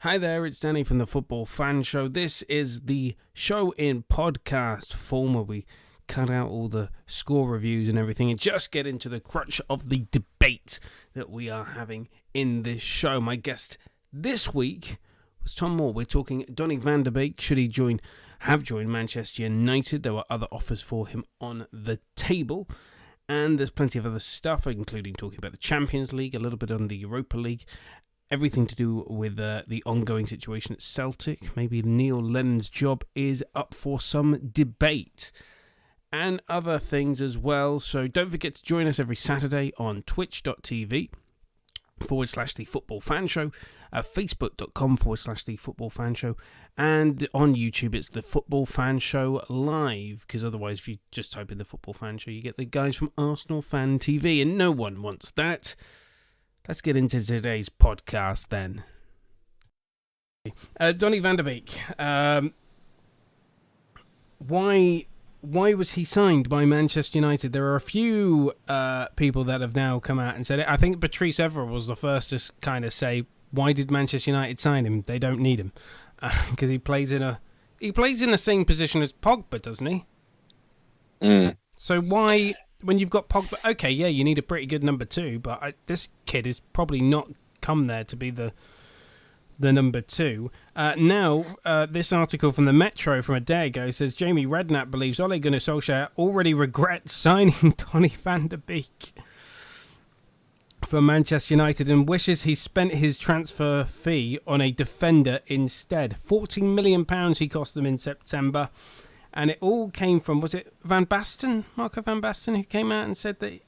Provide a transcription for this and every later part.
Hi there, it's Danny from the Football Fan Show. This is the show in podcast form where we cut out all the score reviews and everything and just get into the crutch of the debate that we are having in this show. My guest this week was Tom Moore. We're talking Donny Van De Beek. Should he have joined Manchester United? There were other offers for him on the table. And there's plenty of other stuff, including talking about the Champions League, a little bit on the Europa League, everything to do with the ongoing situation at Celtic. Maybe Neil Lennon's job is up for some debate. And other things as well. So don't forget to join us every Saturday on twitch.tv /The Football Fan Show, facebook.com /The Football Fan Show, and on YouTube it's The Football Fan Show Live, because otherwise if you just type in The Football Fan Show you get the guys from Arsenal Fan TV, and no one wants that. Let's get into today's podcast then. Donny Van De Beek, why was he signed by Manchester United? There are a few people that have now come out and said it. I think Patrice Evra was the first to kind of say, why did Manchester United sign him? They don't need him. Because he plays in the same position as Pogba, doesn't he? So why, when you've got Pogba, okay, yeah, you need a pretty good number two, but this kid is probably not come there to be the number two. Now, this article from the Metro from a day ago says Jamie Redknapp believes Ole Gunnar Solskjaer already regrets signing Donny Van De Beek for Manchester United and wishes he spent his transfer fee on a defender instead. £14 million he cost them in September, and it all came from, was it Marco Van Basten, who came out and said that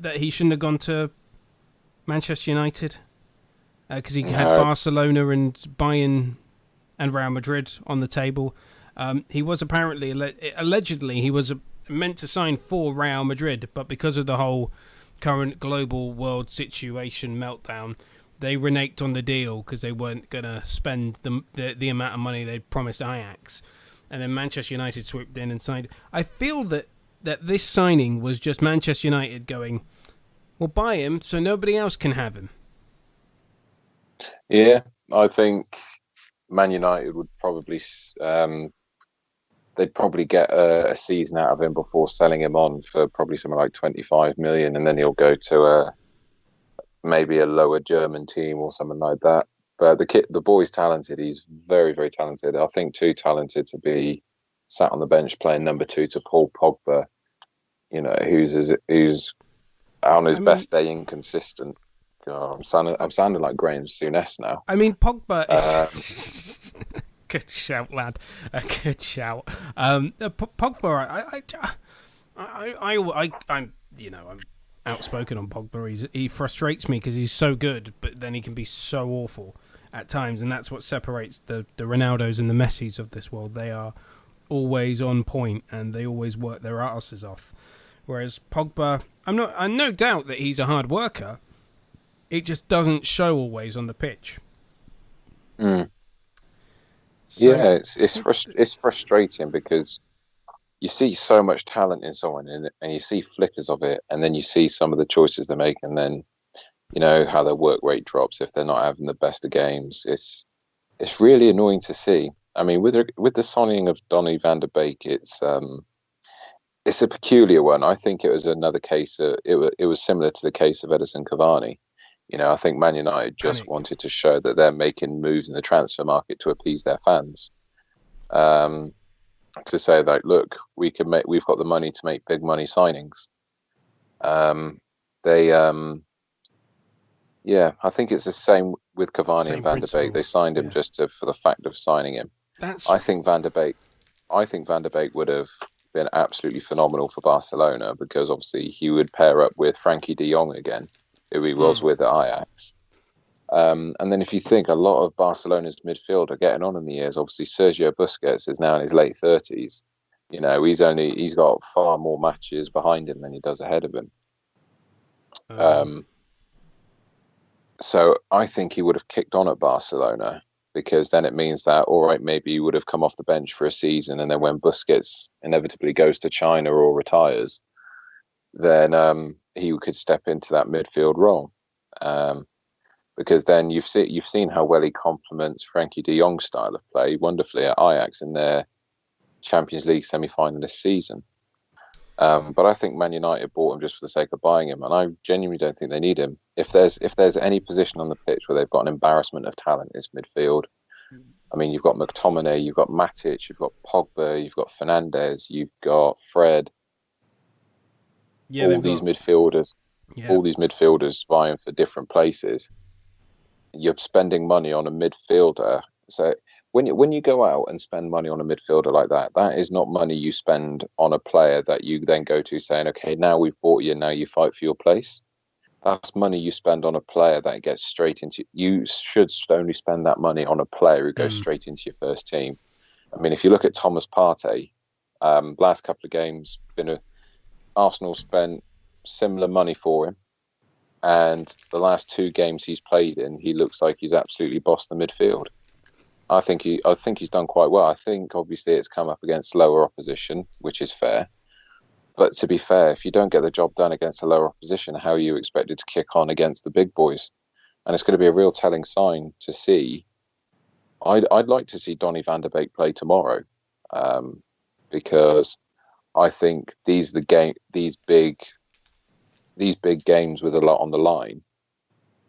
that he shouldn't have gone to Manchester United because he had Barcelona and Bayern and Real Madrid on the table. He was apparently, allegedly, he was meant to sign for Real Madrid, but because of the whole current global world situation meltdown, they reneged on the deal because they weren't going to spend the amount of money they'd promised Ajax. And then Manchester United swooped in and signed. I feel that this signing was just Manchester United going, we'll buy him so nobody else can have him. Yeah, I think Man United would probably they'd probably get a season out of him before selling him on for probably something like 25 million, and then he'll go to maybe a lower German team or something like that. But the boy's talented. He's very, very talented. I think too talented to be sat on the bench playing number two to Paul Pogba, who's on his best day inconsistent. I'm sounding like Graham Souness now. I mean, Pogba is... Good shout, lad. Good shout. Pogba, I'm outspoken on Pogba. He frustrates me because he's so good, but then he can be so awful at times, and that's what separates the Ronaldos and the Messis of this world. They are always on point, and they always work their asses off. Whereas Pogba, I'm no doubt that he's a hard worker. It just doesn't show always on the pitch. So, yeah, it's frustrating because you see so much talent in someone, and you see flickers of it, and then you see some of the choices they make, and then how their work rate drops if they're not having the best of games. It's really annoying to see. I mean, with the signing of Donny Van De Beek, it's a peculiar one. I think it was another case. It was similar to the case of Edison Cavani. I think Man United just wanted to show that they're making moves in the transfer market to appease their fans. To say that, look, we've got the money to make big money signings. I think it's the same with Cavani and Van De Beek. They signed him just for the fact of signing him. I think Van De Beek would have been absolutely phenomenal for Barcelona because obviously he would pair up with Frankie de Jong again, who he was with at Ajax. And then if you think a lot of Barcelona's midfield are getting on in the years, obviously Sergio Busquets is now in his late 30s. He's got far more matches behind him than he does ahead of him. So I think he would have kicked on at Barcelona because then it means that, all right, maybe he would have come off the bench for a season, and then when Busquets inevitably goes to China or retires, then he could step into that midfield role. because then you've seen how well he complements Frankie de Jong's style of play wonderfully at Ajax in their Champions League semi-final this season. But I think Man United bought him just for the sake of buying him, and I genuinely don't think they need him. If there's any position on the pitch where they've got an embarrassment of talent, it's midfield. I mean, you've got McTominay, you've got Matic, you've got Pogba, you've got Fernandes, you've got Fred. Yeah, all these midfielders vying for different places. You're spending money on a midfielder. So when you go out and spend money on a midfielder like that, that is not money you spend on a player that you then go to saying, okay, now we've bought you, now you fight for your place. That's money you spend on a player that gets straight into. You should only spend that money on a player who goes straight into your first team. I mean, if you look at Thomas Partey, last couple of games, Arsenal spent similar money for him, and the last 2 games he's played in, he looks like he's absolutely bossed the midfield. I think he's done quite well. I think obviously it's come up against lower opposition, which is fair. But to be fair, if you don't get the job done against a lower opposition, how are you expected to kick on against the big boys? And it's going to be a real telling sign to see. I'd like to see Donny Van De Beek play tomorrow, because I think these big games with a lot on the line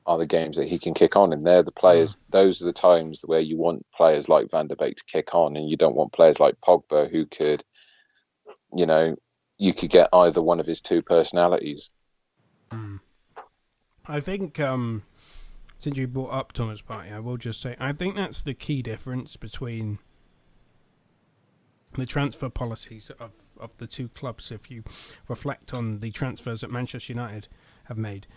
are the games that he can kick on, and they're the players. Those are the times where you want players like Van De Beek to kick on, and you don't want players like Pogba who could, you could get either one of his 2 personalities. I think since you brought up Thomas Partey, I will just say I think that's the key difference between the transfer policies of the 2 clubs. If you reflect on the transfers that Manchester United have made,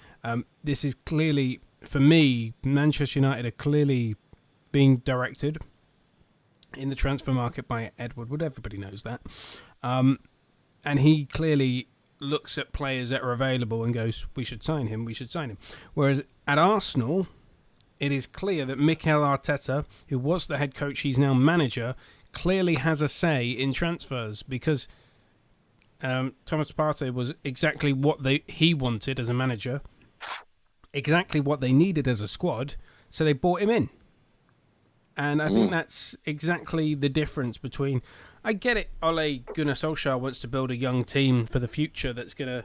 this is clearly, for me, Manchester United are clearly being directed in the transfer market by Ed Woodward. Everybody knows that. And he clearly looks at players that are available and goes, we should sign him. Whereas at Arsenal, it is clear that Mikel Arteta, who was the head coach, he's now manager, clearly has a say in transfers, because Thomas Partey was exactly what he wanted as a manager, exactly what they needed as a squad, so they brought him in. And I think that's exactly the difference between... I get it, Ole Gunnar Solskjaer wants to build a young team for the future that's going to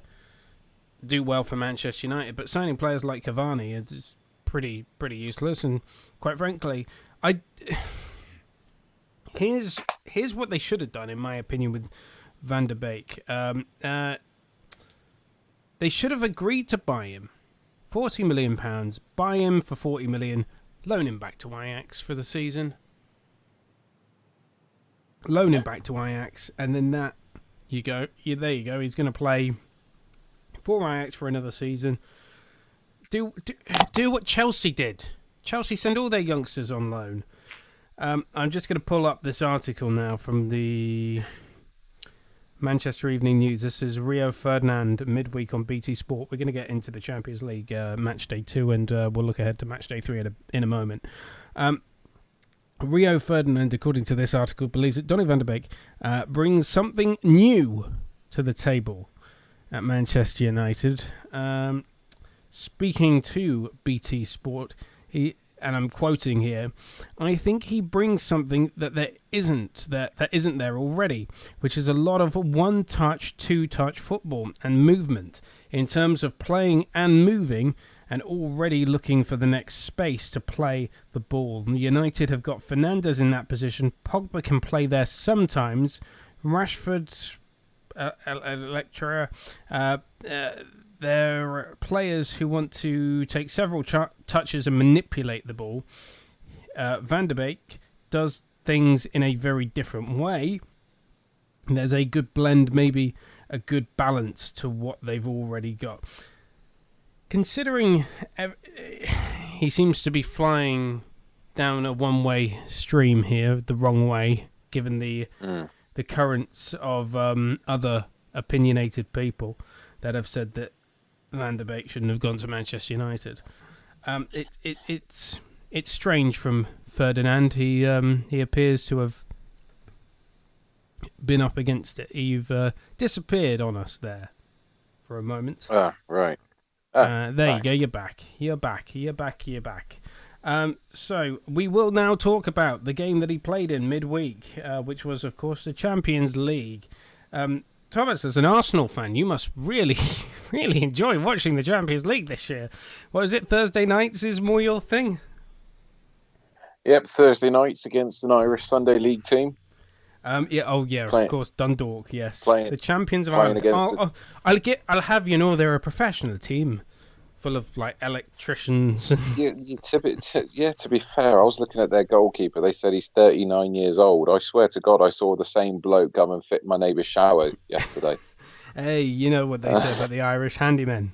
do well for Manchester United, but signing players like Cavani is pretty useless. And quite frankly, here's what they should have done, in my opinion, with Van de Beek. They should have agreed to buy him, £40 million, buy him for £40 million, loan him back to Ajax for the season. Loan him back to Ajax, and then there you go. He's going to play for Ajax for another season. Do what Chelsea did. Chelsea send all their youngsters on loan. I'm just going to pull up this article now from the Manchester Evening News. This is Rio Ferdinand midweek on BT Sport. We're going to get into the Champions League match day 2, and we'll look ahead to match day 3 in a moment. Rio Ferdinand, according to this article, believes that Donny Van De Beek brings something new to the table at Manchester United. Speaking to BT Sport, and I'm quoting here, I think he brings something that isn't there already, which is a lot of one-touch, two-touch football and movement in terms of playing and moving, and already looking for the next space to play the ball. United have got Fernandes in that position. Pogba can play there sometimes. Rashford, Electra, they're players who want to take several touches and manipulate the ball. Van de Beek does things in a very different way. There's a good blend, maybe a good balance to what they've already got. Considering he seems to be flying down a one-way stream here, the wrong way, given the currents of other opinionated people that have said that Van de Beek shouldn't have gone to Manchester United. It's strange from Ferdinand. He appears to have been up against it. You've disappeared on us there for a moment. Ah, right. There you go. You're back. You're back. So we will now talk about the game that he played in midweek, which was, of course, the Champions League. Thomas, as an Arsenal fan, you must really, really enjoy watching the Champions League this year. What is it? Thursday nights is more your thing? Yep, Thursday nights against an Irish Sunday League team. Of course, Dundalk. Yes, the champions of Ireland. I'll have you know they're a professional team, full of like electricians. To be fair, I was looking at their goalkeeper. They said he's 39 years old. I swear to God, I saw the same bloke come and fit my neighbour's shower yesterday. Hey, you know what they say about the Irish handymen.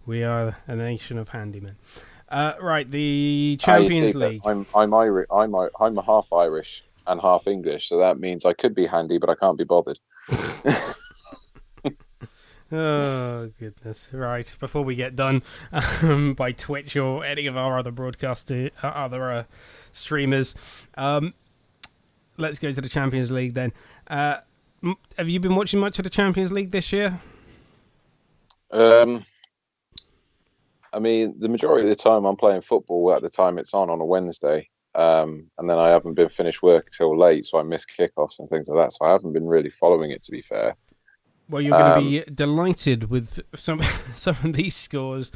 We are a nation of handymen. Right, the Champions League. I'm Irish. I'm half Irish and half English, so that means I could be handy, but I can't be bothered. Oh, goodness. Right, before we get done by Twitch or any of our other streamers, let's go to the Champions League then. Have you been watching much of the Champions League this year? I mean, the majority of the time I'm playing football at the time it's on a Wednesday. And then I haven't been finished work till late, so I miss kickoffs and things like that. So I haven't been really following it, to be fair. Well, you're going to be delighted with some of these scores.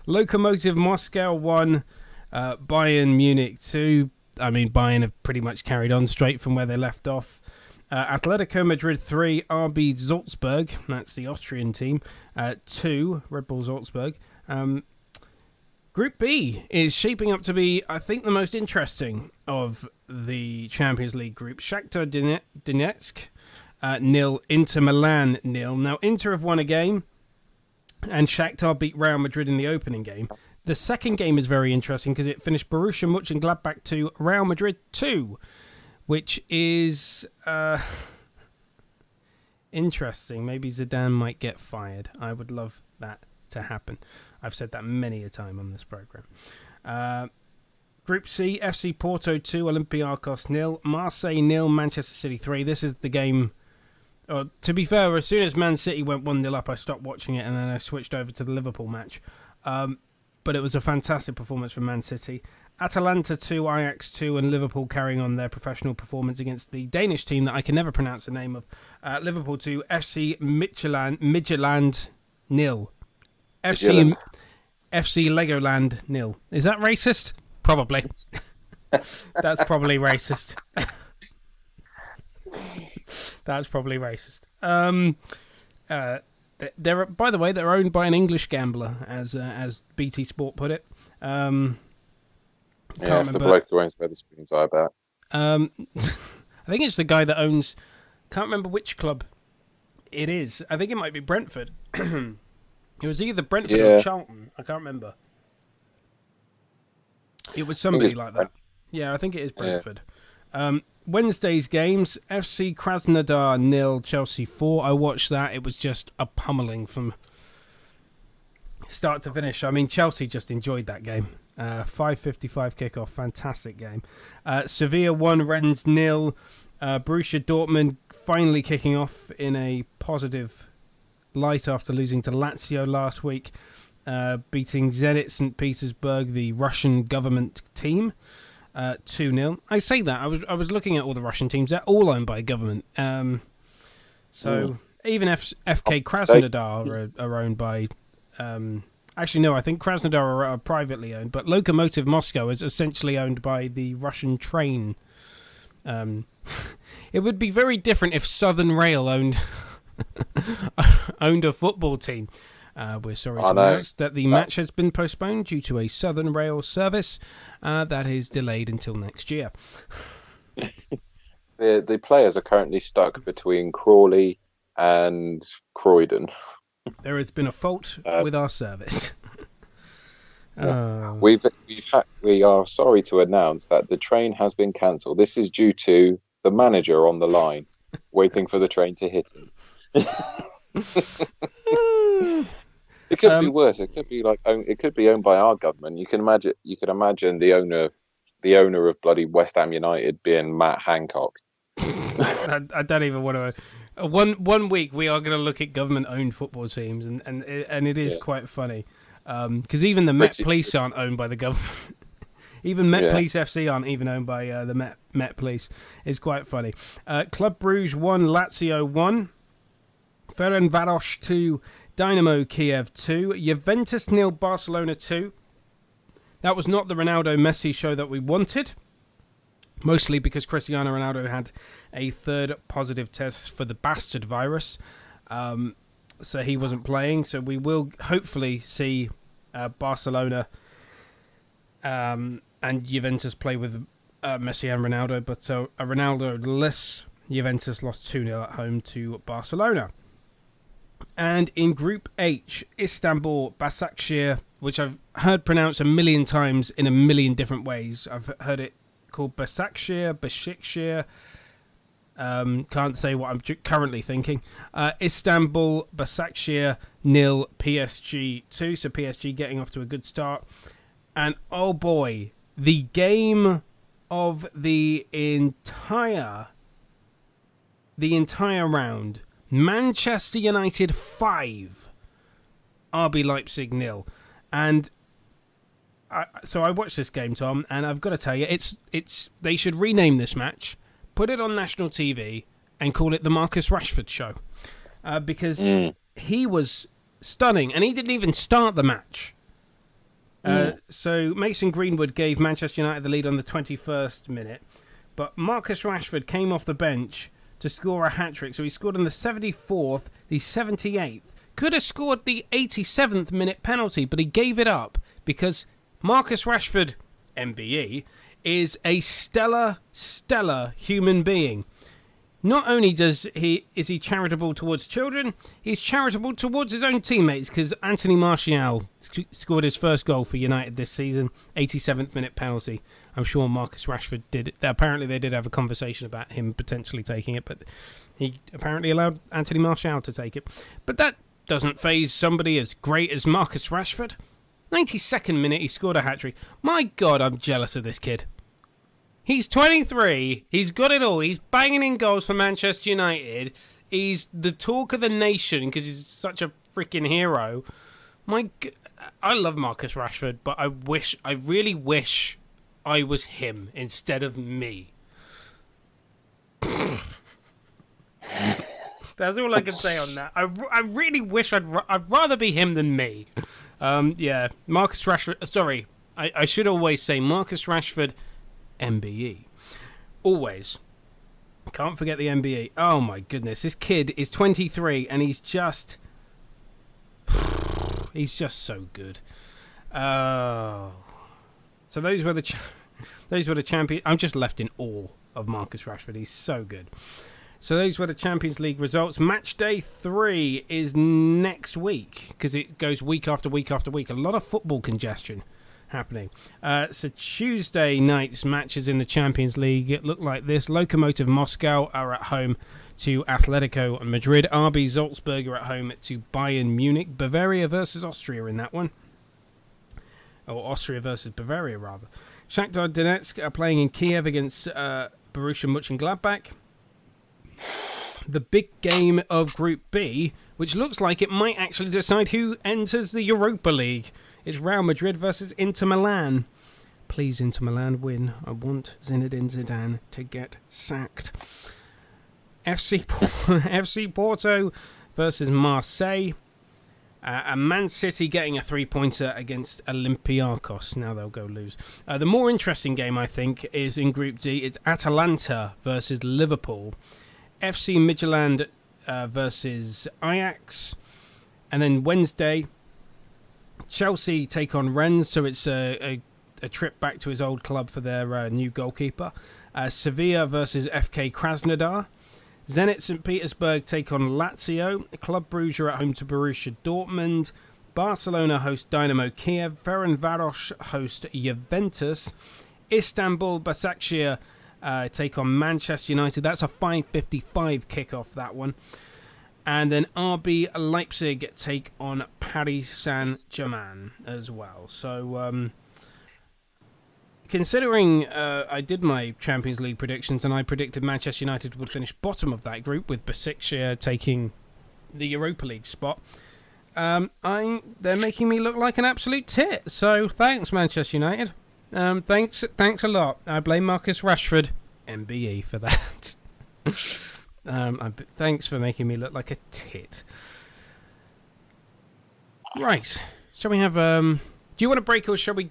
Lokomotiv Moscow 1, Bayern Munich 2. I mean, Bayern have pretty much carried on straight from where they left off. Atletico Madrid 3, RB Salzburg, that's the Austrian team, 2, Red Bull Salzburg. Group B is shaping up to be, I think, the most interesting of the Champions League groups. Shakhtar Donetsk 0, Inter Milan 0. Now, Inter have won a game, and Shakhtar beat Real Madrid in the opening game. The second game is very interesting because it finished Borussia Mönchengladbach 2, Real Madrid 2, which is interesting. Maybe Zidane might get fired. I would love that to happen. I've said that many a time on this program. Group C, FC Porto 2, Olympiacos 0, Marseille 0, Manchester City 3. This is the game. To be fair, as soon as Man City went 1-0 up, I stopped watching it and then I switched over to the Liverpool match. But it was a fantastic performance from Man City. Atalanta 2, Ajax 2, and Liverpool carrying on their professional performance against the Danish team that I can never pronounce the name of. Liverpool 2, FC Midtjylland 0. FC Legoland 0. Is that racist? Probably. That's probably racist. That's probably racist. They're, by the way, they're owned by an English gambler, as BT Sport put it. It's the bloke who owns Wetherspoons, I bet. I think it's the guy that owns. Can't remember which club it is. I think it might be Brentford. It was either Brentford or Charlton. I can't remember. It was somebody like that. Yeah, I think it is Brentford. Wednesday's games, FC Krasnodar 0, Chelsea 4. I watched that. It was just a pummeling from start to finish. I mean, Chelsea just enjoyed that game. 5:55 kickoff. Fantastic game. Sevilla 1, Rennes 0. Borussia Dortmund finally kicking off in a positive light after losing to Lazio last week, beating Zenit St. Petersburg, the Russian government team, 2-0. I say that, I was looking at all the Russian teams, they're all owned by government. Even FK Krasnodar are owned by... actually, no, I think Krasnodar are privately owned, but Lokomotiv Moscow is essentially owned by the Russian train. It would be very different if Southern Rail owned a football team. We're sorry to announce that the match has been postponed due to a Southern Rail service that is delayed until next year. The players are currently stuck between Crawley and Croydon. There has been a fault with our service. We are sorry to announce that the train has been cancelled. This is due to the manager on the line waiting for the train to hit him. It could be worse. It could be it could be owned by our government. You can imagine the owner of bloody West Ham United being Matt Hancock. I don't even want to One week we are going to look at government-owned football teams, and it is Yeah. quite funny because even the Met Police aren't owned by the government. Even Met Police FC aren't even owned by the Met Police. It's quite funny. Club Brugge 1, Lazio 1. Ferencváros 2, Dynamo Kiev 2. Juventus 0, Barcelona 2. That was not the Ronaldo-Messi show that we wanted. Mostly because Cristiano Ronaldo had a third positive test for the bastard virus. So he wasn't playing. So we will hopefully see Barcelona and Juventus play with Messi and Ronaldo. But a Ronaldo-less Juventus lost 2-0 at home to Barcelona. And in Group H, Istanbul, Başakşehir, which I've heard pronounced a million times in a million different ways. I've heard it called Başakşehir. Can't say what I'm currently thinking. Istanbul, Başakşehir 0, PSG 2. So PSG getting off to a good start. And oh boy, the game of the entire round. Manchester United 5, RB Leipzig 0. And so I watched this game, Tom, and I've got to tell you, it's they should rename this match, put it on national TV, and call it the Marcus Rashford Show, because he was stunning, and he didn't even start the match. So Mason Greenwood gave Manchester United the lead on the 21st minute, but Marcus Rashford came off the bench to score a hat-trick. So he scored on the 74th, the 78th. Could have scored the 87th minute penalty, but he gave it up because Marcus Rashford, MBE, is a stellar human being. Not only is he charitable towards children, he's charitable towards his own teammates, because Anthony Martial scored his first goal for United this season, 87th minute penalty. I'm sure Marcus Rashford did it. Apparently they did have a conversation about him potentially taking it, but he apparently allowed Anthony Martial to take it. But that doesn't faze somebody as great as Marcus Rashford. 92nd minute, he scored a hat-trick. My God, I'm jealous of this kid. He's 23. He's got it all. He's banging in goals for Manchester United. He's the talk of the nation because he's such a freaking hero. I love Marcus Rashford, but I really wish I was him instead of me. That's all I can say on that. I really wish I'd rather be him than me. Yeah, Marcus Rashford. Sorry, I should always say Marcus Rashford. MBE. Always. Can't forget the MBE. Oh my goodness. This kid is 23 and he's just so good. So those were the champions. I'm just left in awe of Marcus Rashford. He's so good. So those were the Champions League results. Match day 3 is next week because it goes week after week after week. A lot of football congestion happening. So Tuesday night's matches in the Champions League look like this. Lokomotiv Moscow are at home to Atletico Madrid. RB Salzburg are at home to Bayern Munich. Bavaria versus Austria in that one. Or Austria versus Bavaria, rather. Shakhtar Donetsk are playing in Kiev against Borussia Mönchengladbach. The big game of Group B, which looks like it might actually decide who enters the Europa League. It's Real Madrid versus Inter Milan. Please, Inter Milan, win. I want Zinedine Zidane to get sacked. FC Porto versus Marseille. And Man City getting a 3-pointer against Olympiacos. Now they'll go lose. The more interesting game, I think, is in Group D. It's Atalanta versus Liverpool. FC Midtjylland versus Ajax. And then Wednesday, Chelsea take on Rennes, so it's a trip back to his old club for their new goalkeeper. Sevilla versus FK Krasnodar. Zenit St. Petersburg take on Lazio. Club Brugge are at home to Borussia Dortmund. Barcelona host Dynamo Kiev. Ferencváros host Juventus. Istanbul Başakşehir take on Manchester United. That's a 5:55 kickoff, that one. And then RB Leipzig take on Paris Saint-Germain as well. So considering I did my Champions League predictions and I predicted Manchester United would finish bottom of that group with Besiktas taking the Europa League spot, they're making me look like an absolute tit. So thanks, Manchester United. Thanks a lot. I blame Marcus Rashford, MBE, for that. Thanks for making me look like a tit. Right. Shall we have... do you want a break, or shall we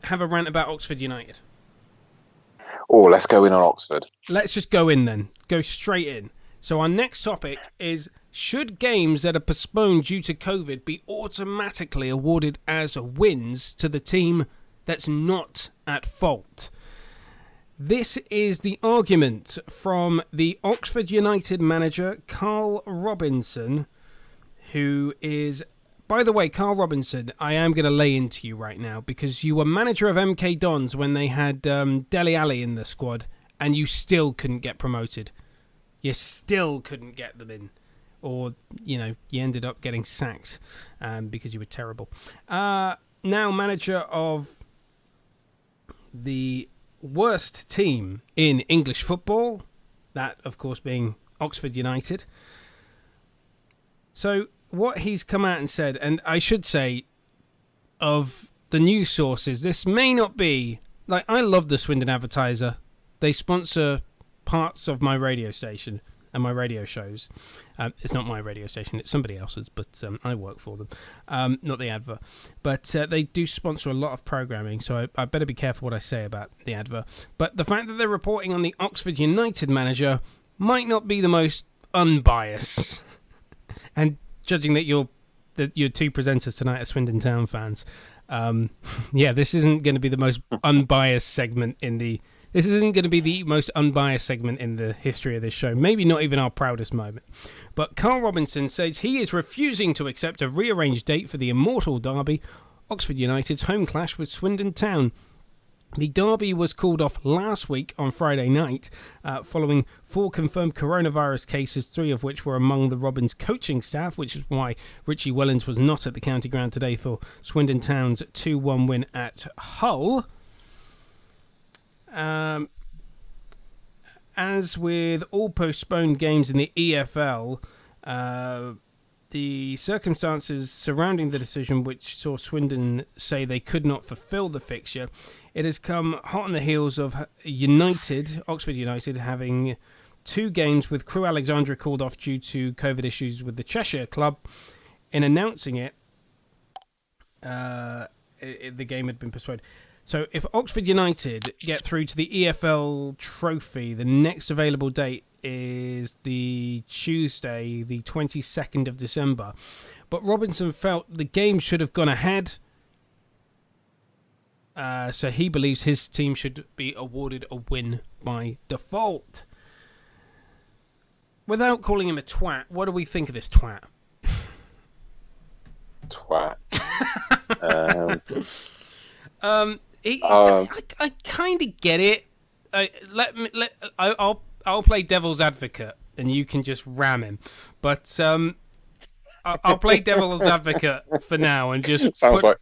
have a rant about Oxford United? Oh, let's go in on Oxford. Let's just go in then. Go straight in. So our next topic is, should games that are postponed due to COVID be automatically awarded as wins to the team that's not at fault? This is the argument from the Oxford United manager, Carl Robinson, who is... By the way, Carl Robinson, I am going to lay into you right now, because you were manager of MK Dons when they had Dele Alli in the squad, and you still couldn't get promoted. You still couldn't get them in. Or, you ended up getting sacked because you were terrible. Now manager of the worst team in English football, that, of course, being Oxford United. So... what he's come out and said, and I should say, of the news sources, this may not be... Like, I love the Swindon Advertiser. They sponsor parts of my radio station and my radio shows. It's not my radio station, it's somebody else's, but I work for them. Not the advert. But they do sponsor a lot of programming, so I better be careful what I say about the advert. But the fact that they're reporting on the Oxford United manager might not be the most unbiased. And... judging that your two presenters tonight are Swindon Town fans, this isn't going to be the most unbiased segment in the... This isn't going to be the most unbiased segment in the history of this show. Maybe not even our proudest moment. But Carl Robinson says he is refusing to accept a rearranged date for the immortal derby, Oxford United's home clash with Swindon Town. The derby was called off last week on Friday night following 4 confirmed coronavirus cases, 3 of which were among the Robins coaching staff, which is why Richie Wellens was not at the county ground today for Swindon Town's 2-1 win at Hull. As with all postponed games in the EFL, the circumstances surrounding the decision, which saw Swindon say they could not fulfil the fixture, it has come hot on the heels of Oxford United, having 2 games with Crewe Alexandra called off due to COVID issues with the Cheshire club. In announcing it, the game had been postponed. So if Oxford United get through to the EFL trophy, the next available date is the Tuesday, the 22nd of December. But Robinson felt the game should have gone ahead. So he believes his team should be awarded a win by default. Without calling him a twat, what do we think of this twat? Twat. I kind of get it. I'll play devil's advocate, and you can just ram him. But I'll play devil's advocate for now, and just sounds like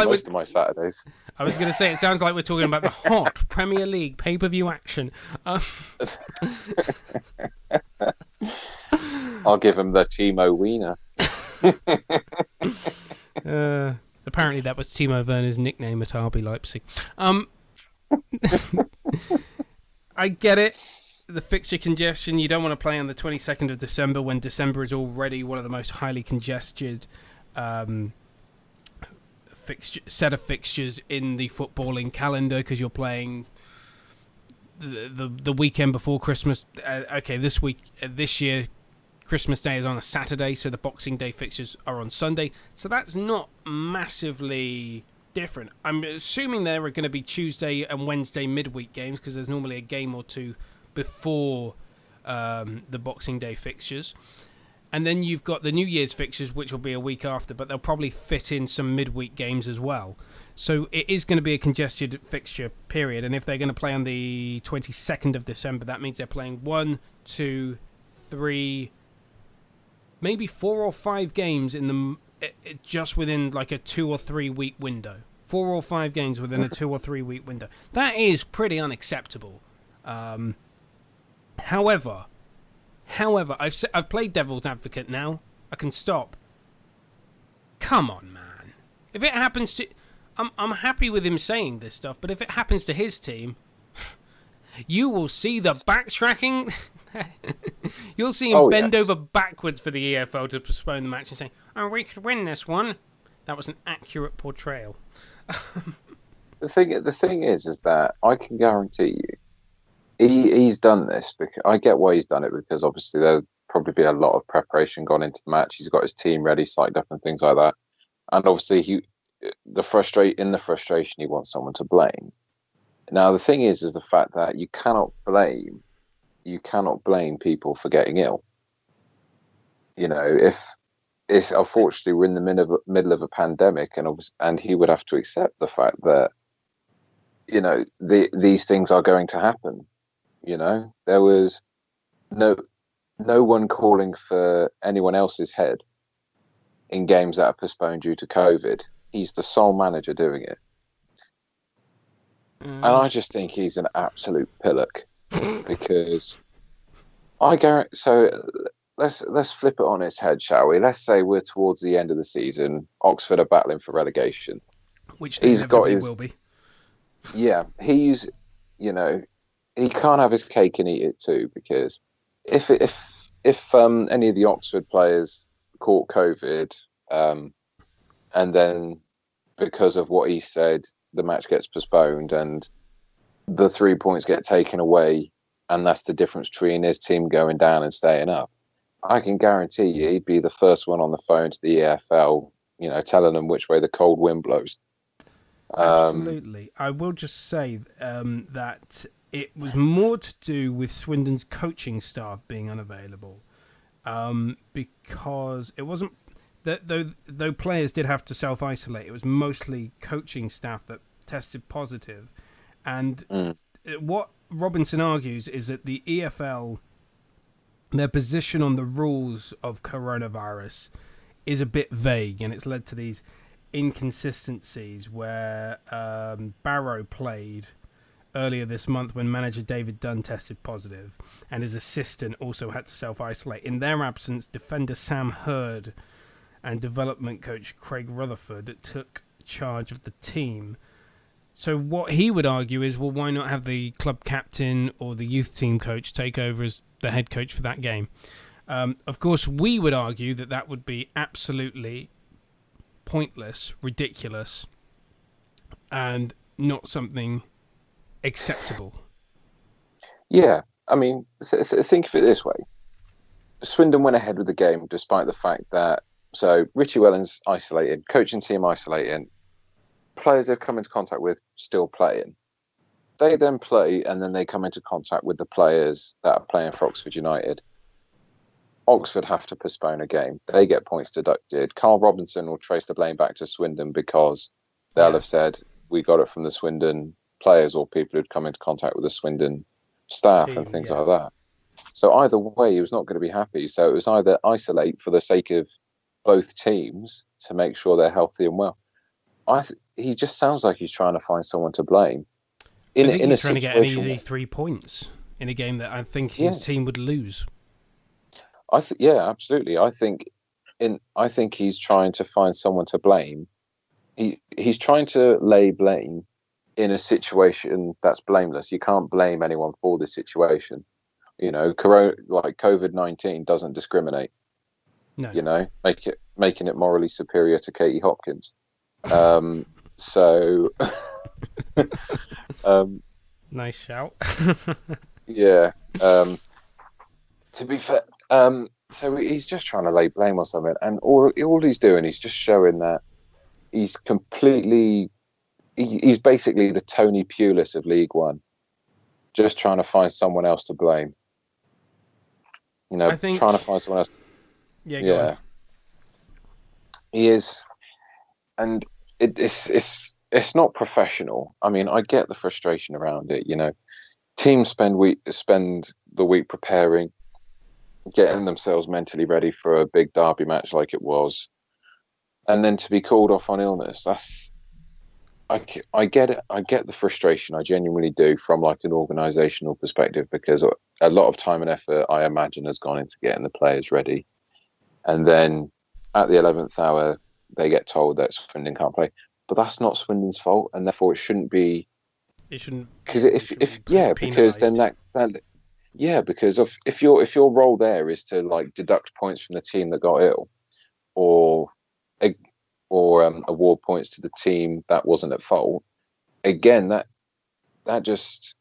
most of my Saturdays. I was going to say, it sounds like we're talking about the hot Premier League pay-per-view action. I'll give him the Timo Wiener. Apparently that was Timo Werner's nickname at RB Leipzig. I get it. The fixture congestion. You don't want to play on the 22nd of December when December is already one of the most highly congested set of fixtures in the footballing calendar, because you're playing the weekend before Christmas. This year Christmas Day is on a Saturday, so the Boxing Day fixtures are on Sunday. So that's not massively different. I'm assuming there are going to be Tuesday and Wednesday midweek games, because there's normally a game or two before the Boxing Day fixtures. And then you've got the New Year's fixtures, which will be a week after, but they'll probably fit in some midweek games as well. So it is going to be a congested fixture period. And if they're going to play on the 22nd of December, that means they're playing 1, 2, 3, maybe 4 or 5 games in the just within like a 2 or 3 week window. 4 or 5 games within a 2 or 3 week window. That is pretty unacceptable. However, I've played devil's advocate now. I can stop. Come on, man. If it happens to... I'm happy with him saying this stuff, but if it happens to his team, you will see the backtracking. You'll see him bend over backwards for the EFL to postpone the match and say, "Oh, we could win this one." That was an accurate portrayal. The thing is that I can guarantee you, he's done this because I get why he's done it, because obviously there'll probably be a lot of preparation gone into the match. He's got his team ready, psyched up, and things like that. And obviously, the frustration, he wants someone to blame. Now, the thing is the fact that you cannot blame people for getting ill. You know, if it's unfortunately we're in the middle of a pandemic, and he would have to accept the fact that, you know, these things are going to happen. You know, there was no one calling for anyone else's head in games that are postponed due to COVID. He's the sole manager doing it. And I just think he's an absolute pillock, because I guarantee. So let's flip it on its head, shall we? Let's say we're towards the end of the season. Oxford are battling for relegation, which they inevitably will be. Yeah, he's, you know, he can't have his cake and eat it too, because if any of the Oxford players caught COVID, and then because of what he said, the match gets postponed and the 3 points get taken away, and that's the difference between his team going down and staying up, I can guarantee you he'd be the first one on the phone to the EFL, you know, telling them which way the cold wind blows. Absolutely. I will just say that it was more to do with Swindon's coaching staff being unavailable, because it wasn't... Though players did have to self-isolate, it was mostly coaching staff that tested positive. And what Robinson argues is that the EFL, their position on the rules of coronavirus is a bit vague, and it's led to these inconsistencies where Barrow played earlier this month when manager David Dunn tested positive, and his assistant also had to self-isolate. In their absence, defender Sam Hurd and development coach Craig Rutherford took charge of the team. So what he would argue is, well, why not have the club captain or the youth team coach take over as the head coach for that game? Of course, we would argue that would be absolutely pointless, ridiculous, and not something acceptable. Yeah, I mean, think of it this way. Swindon went ahead with the game despite the fact that, so Richie Wellens isolated, coaching team isolating, players they've come into contact with still playing. They then play, and then they come into contact with the players that are playing for Oxford United. Oxford have to postpone a game. They get points deducted. Carl Robinson will trace the blame back to Swindon because they'll have said, we got it from the Swindon players or people who'd come into contact with the Swindon staff and things like that. So either way, he was not going to be happy. So it was either isolate for the sake of both teams to make sure they're healthy and well. He just sounds like he's trying to find someone to blame. I think he's trying to get an easy 3 points in a game that I think his team would lose. Absolutely. I think he's trying to find someone to blame. He's trying to lay blame in a situation that's blameless. You can't blame anyone for this situation. You know, COVID-19 doesn't discriminate. No. You know, making it morally superior to Katie Hopkins. Nice shout. Yeah. To be fair, so he's just trying to lay blame on something, and all he's doing is just showing that he's completely. He's basically the Tony Pulis of League One, just trying to find someone else to blame. You know, trying to find someone else. Yeah. He is, and it's not professional. I mean, I get the frustration around it. You know, teams spend the week preparing, getting themselves mentally ready for a big derby match like it was, and then to be called off on illness, I get it. I get the frustration. I genuinely do from like an organisational perspective, because a lot of time and effort, I imagine, has gone into getting the players ready, and then at the 11th hour they get told that Swindon can't play. But that's not Swindon's fault, and therefore it shouldn't be. It shouldn't. Because Yeah, they shouldn't be because then penalised. that yeah, because of if your role there is to like deduct points from the team that got ill, or award points to the team that wasn't at fault. Again, that just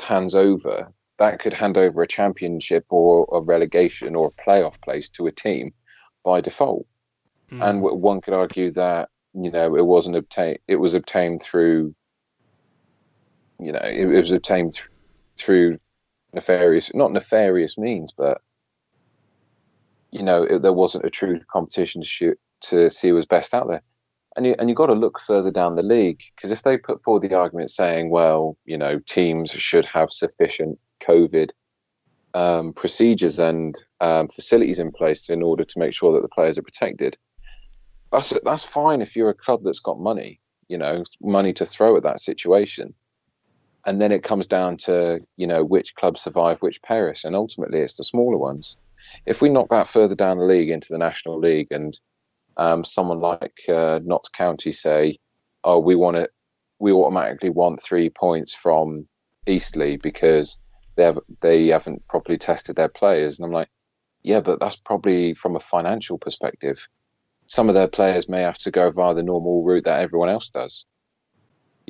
hands over. That could hand over a championship or a relegation or a playoff place to a team by default. And one could argue that it wasn't obtained. It was obtained through it was obtained through not nefarious means, but there wasn't a true competition to see who was best out there. And you got to look further down the league, because if they put forward the argument saying, well, teams should have sufficient COVID procedures and facilities in place in order to make sure that the players are protected, that's fine if you're a club that's got money, money to throw at that situation. And then it comes down to which clubs survive, which perish, and ultimately it's the smaller ones. If we knock that further down the league into the National League, and someone like Notts County say, "Oh, we automatically want 3 points from Eastleigh because they haven't properly tested their players," and I'm like, "Yeah, but that's probably from a financial perspective. Some of their players may have to go via the normal route that everyone else does,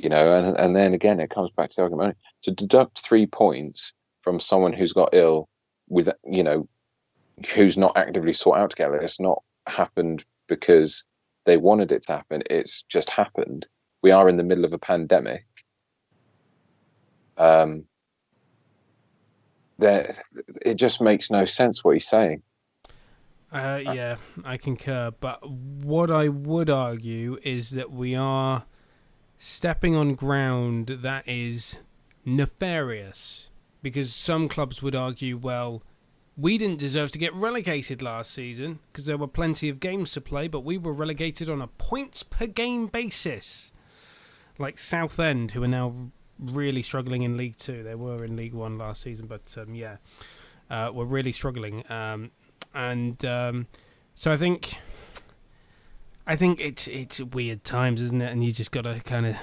and then again it comes back to the argument to deduct 3 points from someone who's got ill with who's not actively sought out to get it. It's not happened because they wanted it to happen. It's just happened. We are in the middle of a pandemic. It just makes no sense what he's saying. Yeah, I concur. But what I would argue is that we are stepping on ground that is nefarious, because some clubs would argue, well, we didn't deserve to get relegated last season because there were plenty of games to play, but we were relegated on a points per game basis. Like Southend, who are now really struggling in League 2. They were in League 1 last season, but we're really struggling. So I think it's weird times, isn't it? And you just got to kind of...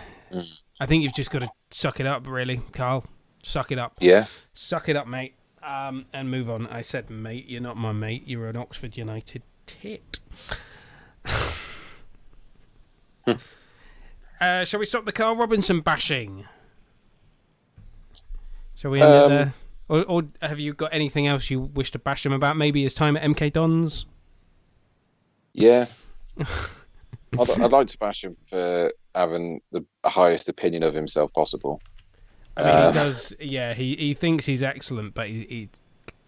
I think you've just got to suck it up, really, Carl. Suck it up. Yeah. Suck it up, mate. And move on. I said, mate, you're not my mate. You're an Oxford United tit. Shall we stop the Carl Robinson bashing? Shall we end it there? Or have you got anything else you wish to bash him about? Maybe his time at MK Dons? Yeah. I'd like to bash him for having the highest opinion of himself possible. I mean, he does. Yeah, he thinks he's excellent, but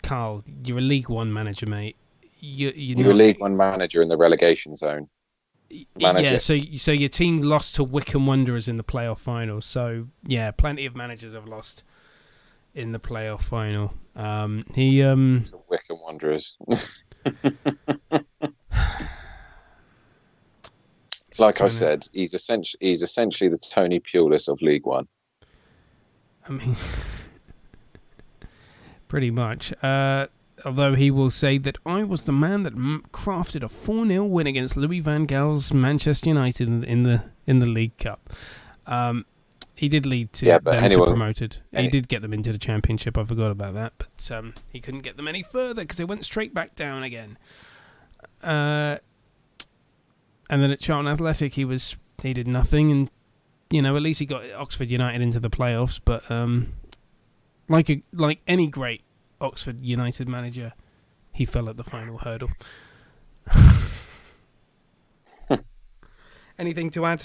Carl, you're a League One manager, mate. You're a League One manager in the relegation zone. So your team lost to Wycombe Wanderers in the playoff final. So yeah, plenty of managers have lost in the playoff final. Wycombe Wanderers. Like I said, he's essentially the Tony Pulis of League One. I mean, pretty much. Although he will say that I was the man that crafted a 4-0 win against Louis van Gaal's Manchester United in the League Cup. He did lead to them to promoted. He did get them into the Championship. I forgot about that, but he couldn't get them any further because they went straight back down again. And then at Charlton Athletic, he did nothing, and at least he got Oxford United into the playoffs. But like any great Oxford United manager, he fell at the final hurdle. Anything to add?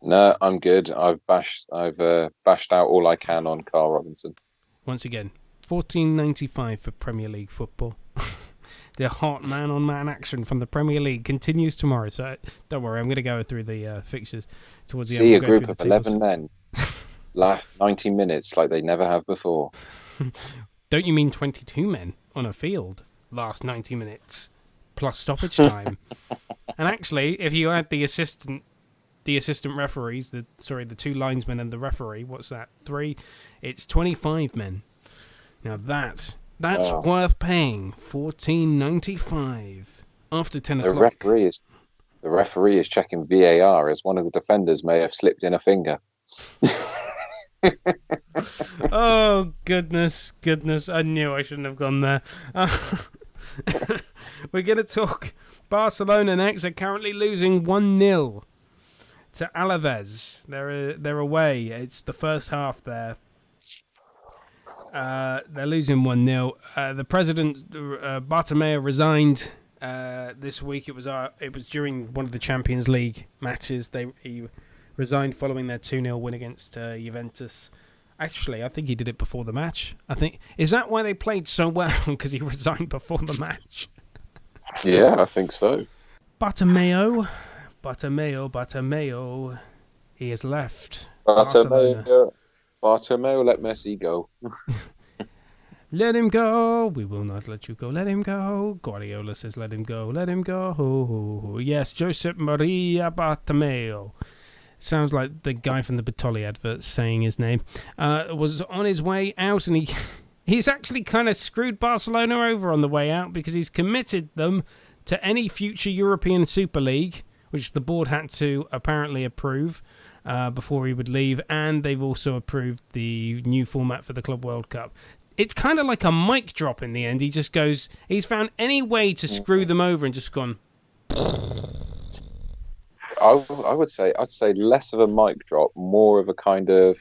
No, I'm good. I've bashed out all I can on Carl Robinson. Once again, $14.95 for Premier League football. The hot man-on-man action from the Premier League continues tomorrow. So don't worry, I'm going to go through the fixtures towards the end. See a group of 11 men last 90 minutes like they never have before. Don't you mean 22 men on a field last 90 minutes plus stoppage time? And actually, if you add the assistant the assistant referees, the two linesmen and the referee. What's that? 3. It's 25 men. Now that's worth paying $14.95 after 10 o'clock. The referee is checking VAR as one of the defenders may have slipped in a finger. Oh, goodness. I knew I shouldn't have gone there. We're going to talk Barcelona next. They're currently losing 1-0 to Alaves. They're away. It's the first half there. They're losing 1-0. The president, Bartomeu, resigned this week. It was during one of the Champions League matches. He resigned following their 2-0 win against Juventus. Actually, I think he did it before the match. Is that why they played so well? Because he resigned before the match? Yeah, I think so. Bartomeu. He has left Barcelona. Bartomeu, let Messi go. Let him go. We will not let you go. Let him go. Guardiola says, let him go. Let him go. Yes, Josep Maria Bartomeu. Sounds like the guy from the Bertolli advert saying his name. Was on his way out, and he's actually kind of screwed Barcelona over on the way out because he's committed them to any future European Super League, which the board had to apparently approve before he would leave, and they've also approved the new format for the Club World Cup. It's kind of like a mic drop in the end. He just goes, he's found any way to screw them over and just gone. I'd say less of a mic drop, more of a kind of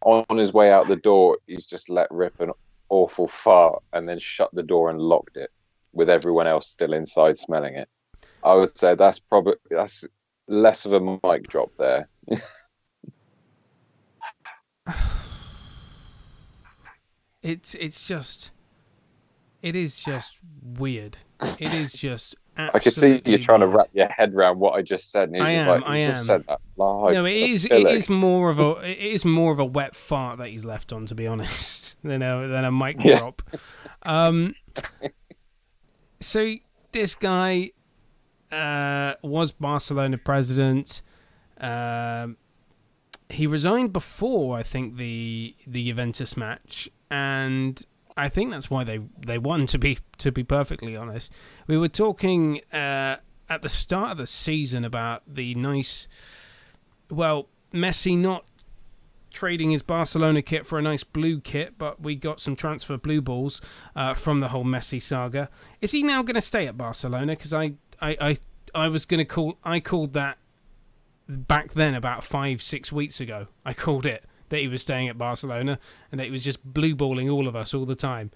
on his way out the door, he's just let rip an awful fart and then shut the door and locked it with everyone else still inside smelling it. I would say that's less of a mic drop there. It is just weird. It is just absolutely I can see you trying to weird. wrap your head around what I just said. And I am. Just said that live. No, it is more of a wet fart that he's left on, to be honest, than a mic drop. So this guy was Barcelona president. He resigned before, I think, the Juventus match, and I think that's why they won. To be perfectly honest, we were talking at the start of the season about the Messi not trading his Barcelona kit for a nice blue kit, but we got some transfer blue balls from the whole Messi saga. Is he now going to stay at Barcelona? Because I called that back then about 5-6 weeks ago. I called it that he was staying at Barcelona and that he was just blue balling all of us all the time,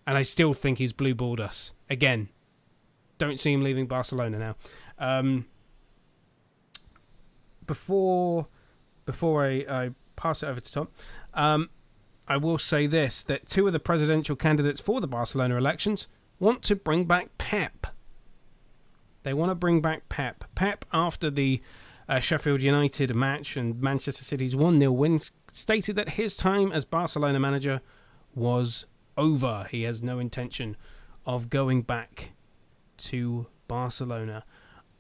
and I still think he's blue balled us again. Don't see him leaving Barcelona now. Before I pass it over to Tom, I will say this, that 2 of the presidential candidates for the Barcelona elections want to bring back Pep. They want to bring back Pep. Pep, after the Sheffield United match and Manchester City's 1-0 win, stated that his time as Barcelona manager was over. He has no intention of going back to Barcelona.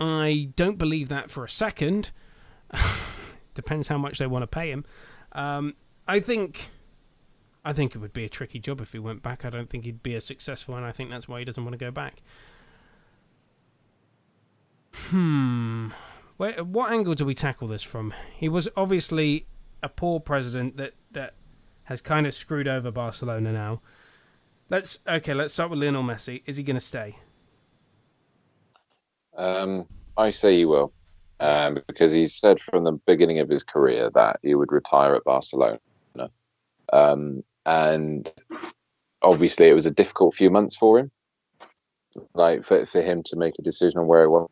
I don't believe that for a second. Depends how much they want to pay him. I think it would be a tricky job if he went back. I don't think he'd be as successful, and I think that's why he doesn't want to go back. What angle do we tackle this from? He was obviously a poor president that has kind of screwed over Barcelona now. Let's start with Lionel Messi. Is he going to stay? I say he will, because he said from the beginning of his career that he would retire at Barcelona. And obviously it was a difficult few months for him, like for him to make a decision on where he wanted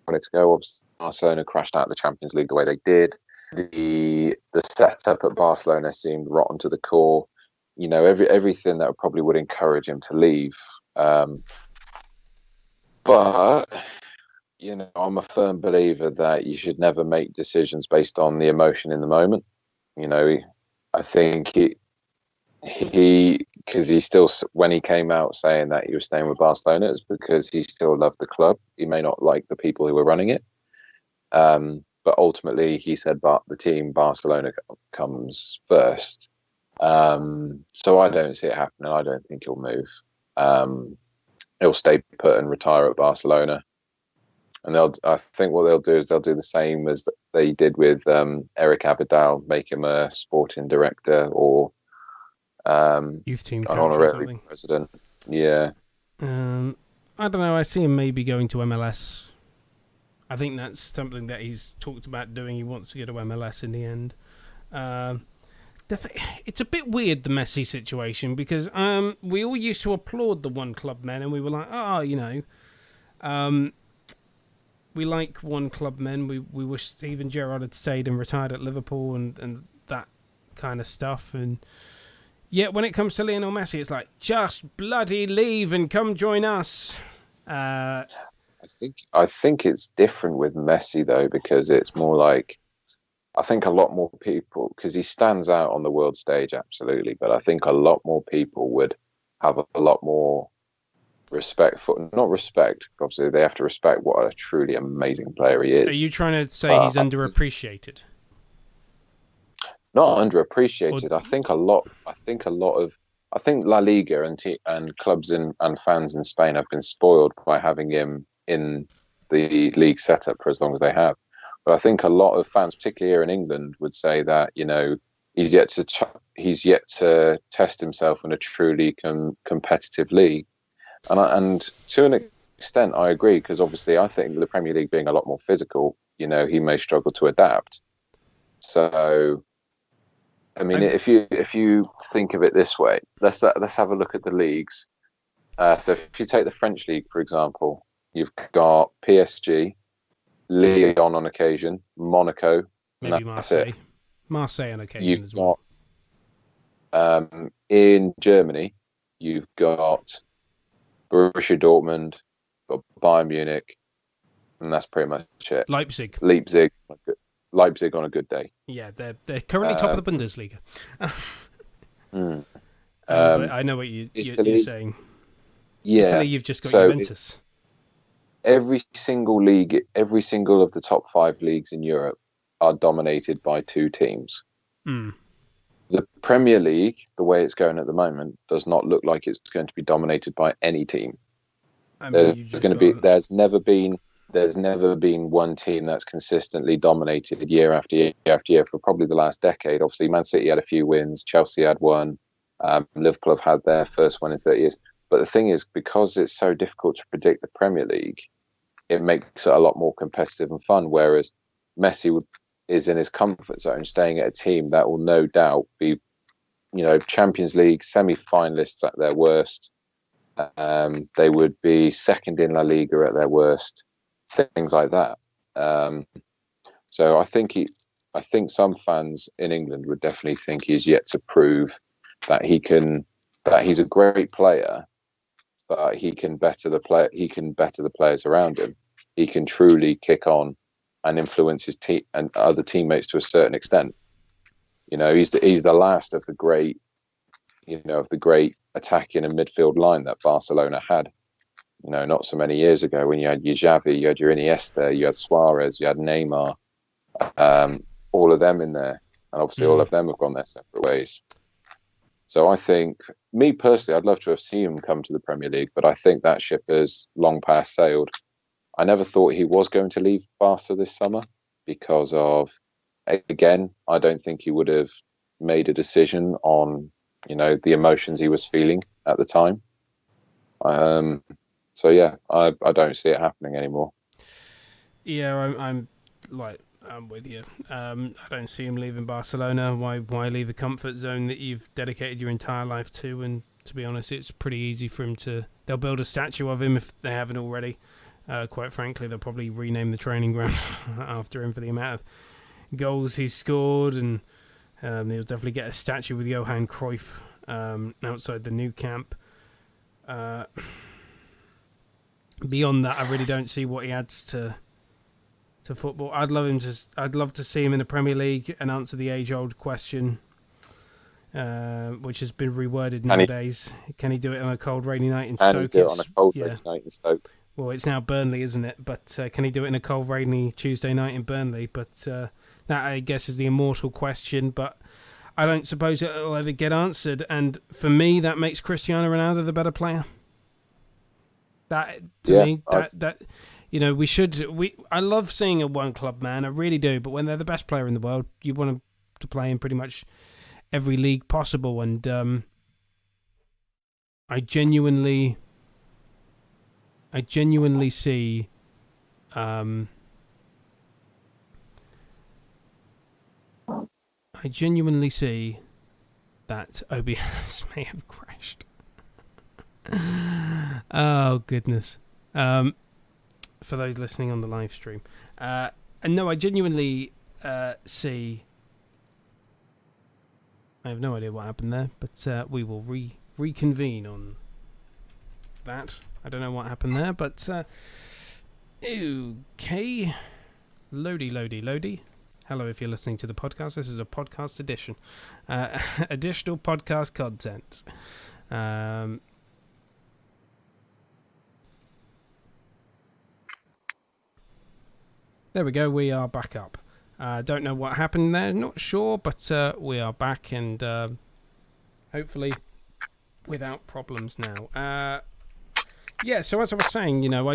to go. Obviously, Barcelona crashed out of the Champions League the way they did. The setup at Barcelona seemed rotten to the core. You know, everything that probably would encourage him to leave. But you know, I'm a firm believer that you should never make decisions based on the emotion in the moment. You know, I think because he still, when he came out saying that he was staying with Barcelona, it's because he still loved the club. He may not like the people who were running it. but ultimately he said, but the team Barcelona comes first. So I don't see it happening. I don't think he'll move. He'll stay put and retire at Barcelona. And I think what they'll do is they'll do the same as they did with Eric Abidal, make him a sporting director or youth team an coach or honorary something. president. Yeah. I don't know. I see him maybe going to MLS. I think that's something that he's talked about doing. He wants to go to MLS in the end. It's a bit weird, the Messi situation, because we all used to applaud the one club men, and we were like, we like one club men. We wish Steven Gerrard had stayed and retired at Liverpool and that kind of stuff. And yet when it comes to Lionel Messi, it's like, just bloody leave and come join us. I think it's different with Messi though, because it's more like, I think a lot more people, because he stands out on the world stage, absolutely, but I think a lot more people would have a lot more respect for, not respect, obviously they have to respect what a truly amazing player he is. Are you trying to say he's underappreciated? Not underappreciated. I think La Liga and clubs and fans in Spain have been spoiled by having him in the league setup for as long as they have. But I think a lot of fans, particularly here in England, would say that he's yet to test himself in a truly competitive league, and to an extent, I agree, because obviously I think the Premier League being a lot more physical, he may struggle to adapt. So, I mean, if you think of it this way, let's have a look at the leagues. So if you take the French league, for example, you've got PSG, Lyon on occasion, Monaco, maybe Marseille. Marseille on occasion as well. In Germany, you've got Borussia Dortmund, got Bayern Munich, and that's pretty much it. Leipzig on a good day. Yeah, they're currently top of the Bundesliga. But I know what you're saying. Yeah, Italy, you've just got Juventus. Every single of the top 5 leagues in Europe are dominated by 2 teams. The Premier League, the way it's going at the moment, does not look like it's going to be dominated by any team. There's never been one team that's consistently dominated year after year after year for probably the last decade. Obviously, Man City had a few wins, Chelsea had one, Liverpool have had their first one in 30 years. But the thing is, because it's so difficult to predict the Premier League, it makes it a lot more competitive and fun. Whereas Messi is in his comfort zone, staying at a team that will no doubt be, Champions League semi-finalists at their worst. They would be second in La Liga at their worst, things like that. So I think some fans in England would definitely think he's yet to prove that he's a great player, but he can better the players around him. He can truly kick on and influence his team and other teammates to a certain extent. He's the last of the great, attacking and midfield line that Barcelona had. Not so many years ago, when you had your Xavi, you had your Iniesta, you had Suarez, you had Neymar, all of them in there, and obviously all of them have gone their separate ways. So I think, me personally, I'd love to have seen him come to the Premier League, but I think that ship has long past sailed. I never thought he was going to leave Barca this summer because of, again, I don't think he would have made a decision on, the emotions he was feeling at the time. So yeah, I don't see it happening anymore. Yeah, I'm with you. I don't see him leaving Barcelona. Why leave a comfort zone that you've dedicated your entire life to? And to be honest, it's pretty easy for him they'll build a statue of him if they haven't already. Quite frankly, they'll probably rename the training ground after him for the amount of goals he's scored, and he'll definitely get a statue with Johan Cruyff outside the new camp. Beyond that, I really don't see what he adds to football. I'd love to see him in the Premier League and answer the age-old question, which has been reworded nowadays. Can he do it on a cold, rainy night in Stoke? Can he do it on a cold, rainy night in Stoke? Well, it's now Burnley, isn't it? But can he do it in a cold, rainy Tuesday night in Burnley? But that, I guess, is the immortal question. But I don't suppose it'll ever get answered. And for me, that makes Cristiano Ronaldo the better player. That, to me, I love seeing a one club man. I really do. But when they're the best player in the world, you want them to play in pretty much every league possible. And I genuinely see that OBS may have crashed. Oh goodness. For those listening on the live stream. And no, I genuinely see, I have no idea what happened there, but we will reconvene on that. I don't know what happened there, but okay. Loady. Hello, if you're listening to the podcast. This is a podcast edition. Additional podcast content. There we go. We are back up. Don't know what happened there. Not sure, but we are back, and hopefully without problems now. Yeah, so as I was saying, I've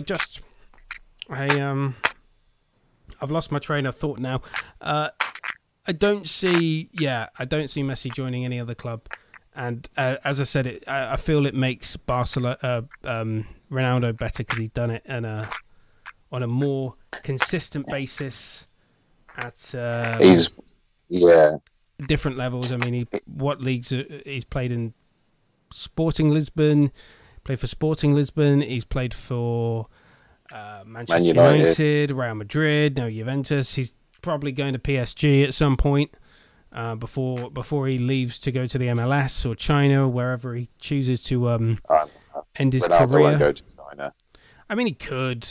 lost my train of thought now. I don't see Messi joining any other club, and as I said, I feel it makes Ronaldo better because he's done it on a more consistent basis at different levels. I mean, what leagues he's played in? Sporting Lisbon. Played for Sporting Lisbon. He's played for Manchester United, Real Madrid, now Juventus. He's probably going to PSG at some point before he leaves to go to the MLS or China, or wherever he chooses to end his career. Won't go to China. I mean, he could.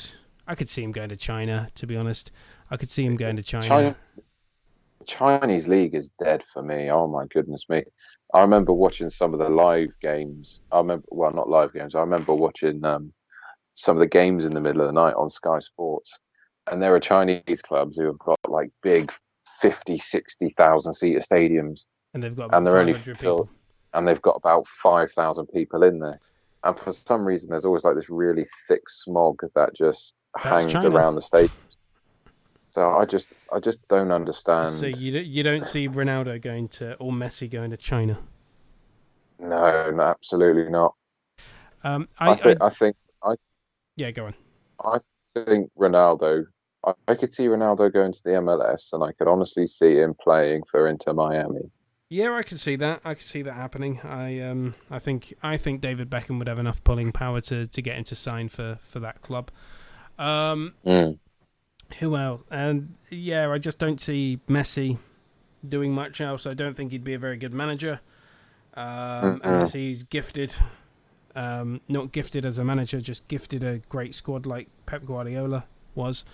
I could see him going to China, to be honest. I could see him going to China. The Chinese league is dead for me. Oh, my goodness me. I remember watching some of the live games. Not live games. I remember watching some of the games in the middle of the night on Sky Sports. And there are Chinese clubs who have got like big 50, 60,000 seater stadiums. And they've got they're only filled, and they've got about 5,000 people in there. And for some reason, there's always like this really thick smog that just hangs around the stadiums. So I just don't understand. So you don't see Ronaldo or Messi going to China? No, absolutely not. Yeah, go on. I think Ronaldo. I could see Ronaldo going to the MLS, and I could honestly see him playing for Inter Miami. Yeah, I can see that. I can see that happening. I think David Beckham would have enough pulling power to get him to sign for that club. Who else? And yeah, I just don't see Messi doing much else. I don't think he'd be a very good manager unless he's gifted. Not gifted as a manager, just gifted a great squad like Pep Guardiola was.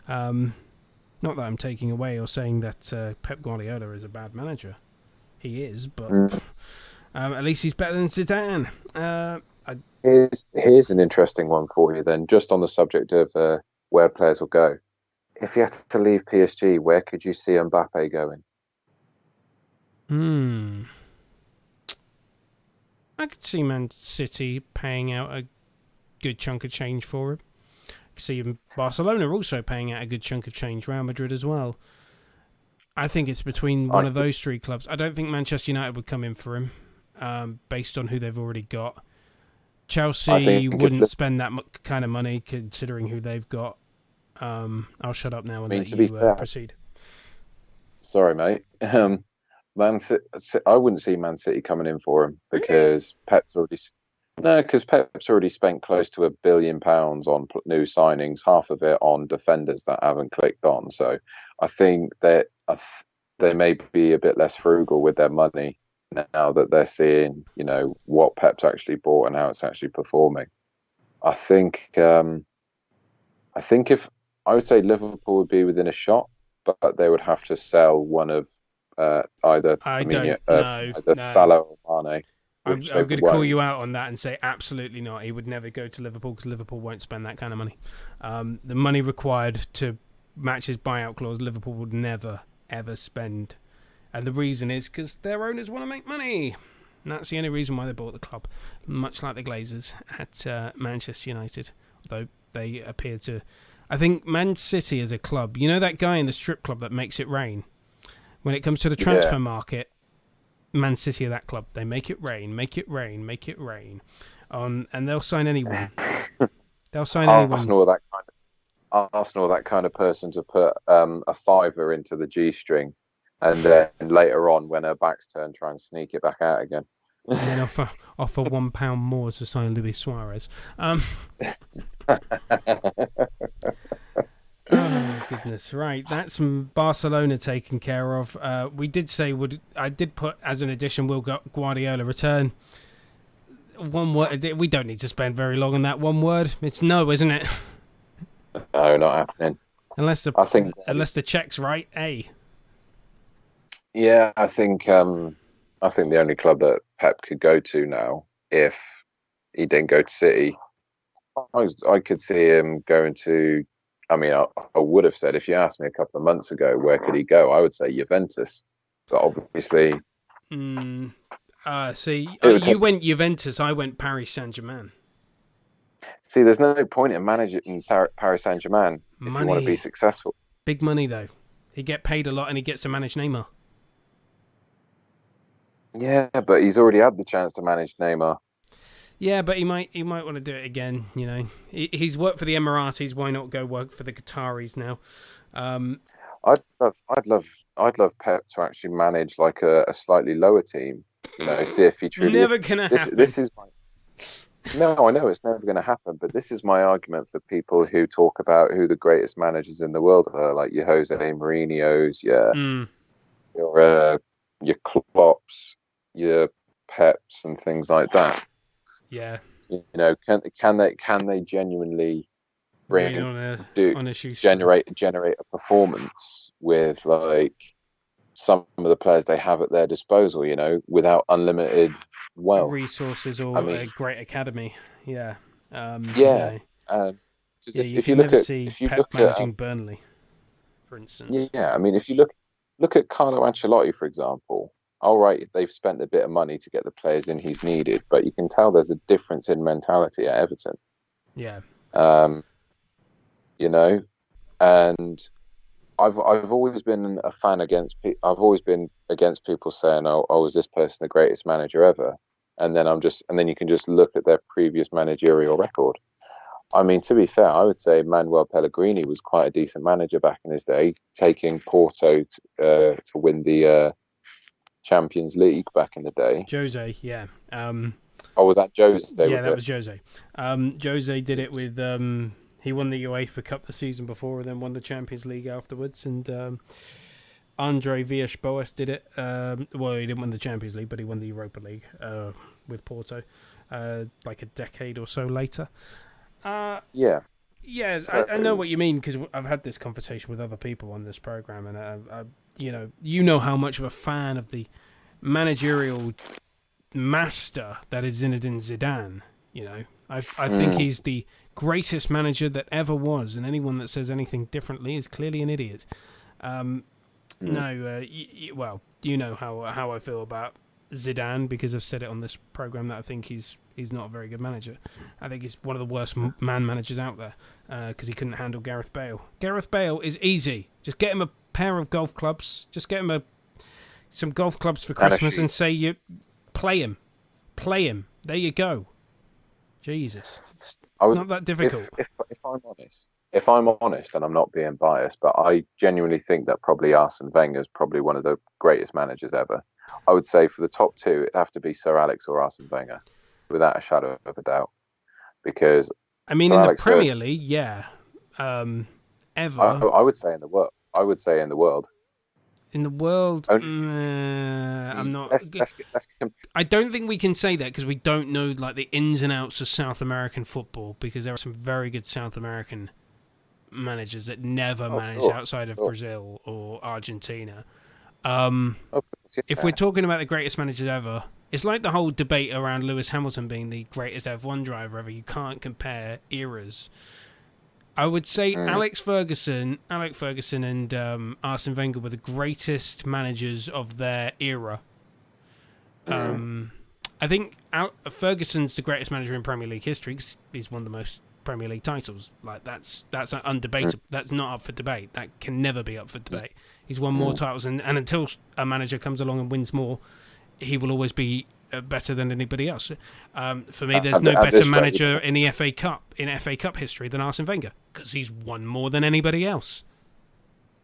Not that I'm taking away or saying that Pep Guardiola is a bad manager. He is, but at least he's better than Zidane. Here's an interesting one for you then, just on the subject of where players will go. If you had to leave PSG, where could you see Mbappe going? I could see Man City paying out a good chunk of change for him. I could see Barcelona also paying out a good chunk of change. Real Madrid as well. I think it's between one of those three clubs. I don't think Manchester United would come in for him, based on who they've already got. Chelsea wouldn't spend that kind of money considering who they've got. I'll shut up now and let you proceed. Sorry, mate. Man City, I wouldn't see Man City coming in for him because Pep's already spent close to £1 billion on new signings, half of it on defenders that haven't clicked on. So I think that they may be a bit less frugal with their money now that they're seeing, what Pep's actually bought and how it's actually performing. I think if I would say Liverpool would be within a shot, but they would have to sell one of either Salah or Mane. I'm which going they to call won't. you out on that and say absolutely not. He would never go to Liverpool because Liverpool won't spend that kind of money. The money required to match his buyout clause, Liverpool would never, ever spend. And the reason is because their owners want to make money. And that's the only reason why they bought the club. Much like the Glazers at Manchester United. Although they appear to... I think Man City as a club, you know that guy in the strip club that makes it rain? When it comes to the transfer market, Man City are that club. They make it rain, make it rain, make it rain. And they'll sign anyone. They'll sign anyone. Arsenal that kind of person to put a fiver into the G-string and then later on, when her back's turned, try and sneak it back out again. And then offer £1 more to sign Luis Suarez. Oh goodness! Right, that's Barcelona taken care of. We did say I did put as an addition will Guardiola return. One word. We don't need to spend very long on that. One word. It's no, isn't it? No, not happening. Unless the check's right, eh? Yeah, I think the only club that Pep could go to now, if he didn't go to City, I could see him going to. I mean, I would have said, if you asked me a couple of months ago where could he go, I would say Juventus. But obviously, you went Juventus, I went Paris Saint-Germain. See, there's no point in managing Paris Saint-Germain if you want to be successful. Big money though. He get paid a lot, and he gets to manage Neymar. Yeah, but he's already had the chance to manage Neymar. Yeah, but he might want to do it again. You know, he's worked for the Emiratis. Why not go work for the Qataris now? I'd love Pep to actually manage like a slightly lower team. You know, see if he truly. Never gonna happen. This is no, I know it's never going to happen. But this is my argument for people who talk about who the greatest managers in the world are, like your Jose Mourinho's, your Klopps, your Peps, and things like that. Yeah, you know, can they genuinely generate a performance with like some of the players they have at their disposal? You know, without unlimited wealth, resources, or a great academy. Yeah, if you look at Burnley, for instance. Yeah, I mean, if you look at Carlo Ancelotti, for example. All right, they've spent a bit of money to get the players in he's needed, but you can tell there's a difference in mentality at Everton. Yeah. You know, and I've always been a fan against. I've always been against people saying, "Oh, is this person the greatest manager ever?" And then you can just look at their previous managerial record. I mean, to be fair, I would say Manuel Pellegrini was quite a decent manager back in his day, taking Porto to win the Champions League back in the day. Jose, yeah. Was that Jose? Yeah, that was Jose. Jose did it with. He won the UEFA Cup the season before, and then won the Champions League afterwards. And Andre Villas-Boas did it. Well, he didn't win the Champions League, but he won the Europa League with Porto, like a decade or so later. Yeah, I know what you mean, because I've had this conversation with other people on this program, and you know how much of a fan of the managerial master that is Zinedine Zidane. You know, I think he's the greatest manager that ever was, and anyone that says anything differently is clearly an idiot. No, you know how I feel about Zidane, because I've said it on this program that I think he's not a very good manager. I think he's one of the worst man managers out there, because he couldn't handle Gareth Bale. Gareth Bale is easy. Just get him a pair of golf clubs. Just get him some golf clubs for Christmas and say you play him. There you go. Jesus, it's not that difficult. If I'm honest, and I'm not being biased, but I genuinely think that probably Arsene Wenger is probably one of the greatest managers ever. I would say for the top two, it'd have to be Sir Alex or Arsene Wenger, without a shadow of a doubt. Because I mean, in the Premier League, yeah, ever. I would say in the world. In the world, I'm not. I don't think we can say that, because we don't know like the ins and outs of South American football, because there are some very good South American managers that never managed outside of Brazil or Argentina. If we're talking about the greatest managers ever, It's like the whole debate around Lewis Hamilton being the greatest F1 driver ever. You can't compare eras. I would say Alex Ferguson, and Arsene Wenger were the greatest managers of their era. I think Ferguson's the greatest manager in Premier League history. 'Cause he's won the most Premier League titles. Like that's undebatable. That's not up for debate. That can never be up for debate. He's won more titles, and until a manager comes along and wins more, he will always be better than anybody else. For me, there's no better manager in the FA Cup history than Arsene Wenger, because he's won more than anybody else.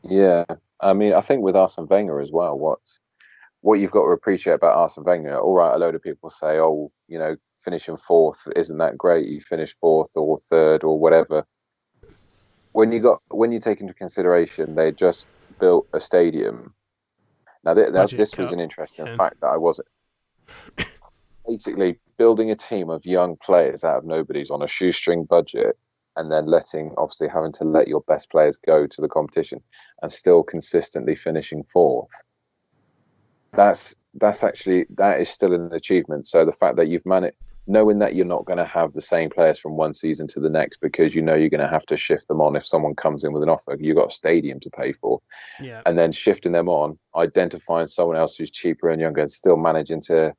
Yeah, I mean, I think with Arsene Wenger as well, what you've got to appreciate about Arsene Wenger, all right, a load of people say, oh, finishing fourth isn't that great. You finish fourth or third or whatever. When you take into consideration they just built a stadium. Now, this was an interesting fact that I wasn't. Basically, building a team of young players out of nobody's on a shoestring budget, and then having to let your best players go to the competition, and still consistently finishing fourth. That is still an achievement. So the fact that you've managed, knowing that you're not going to have the same players from one season to the next, because you're going to have to shift them on if someone comes in with an offer. You've got a stadium to pay for, and then shifting them on, identifying someone else who's cheaper and younger, and still managing to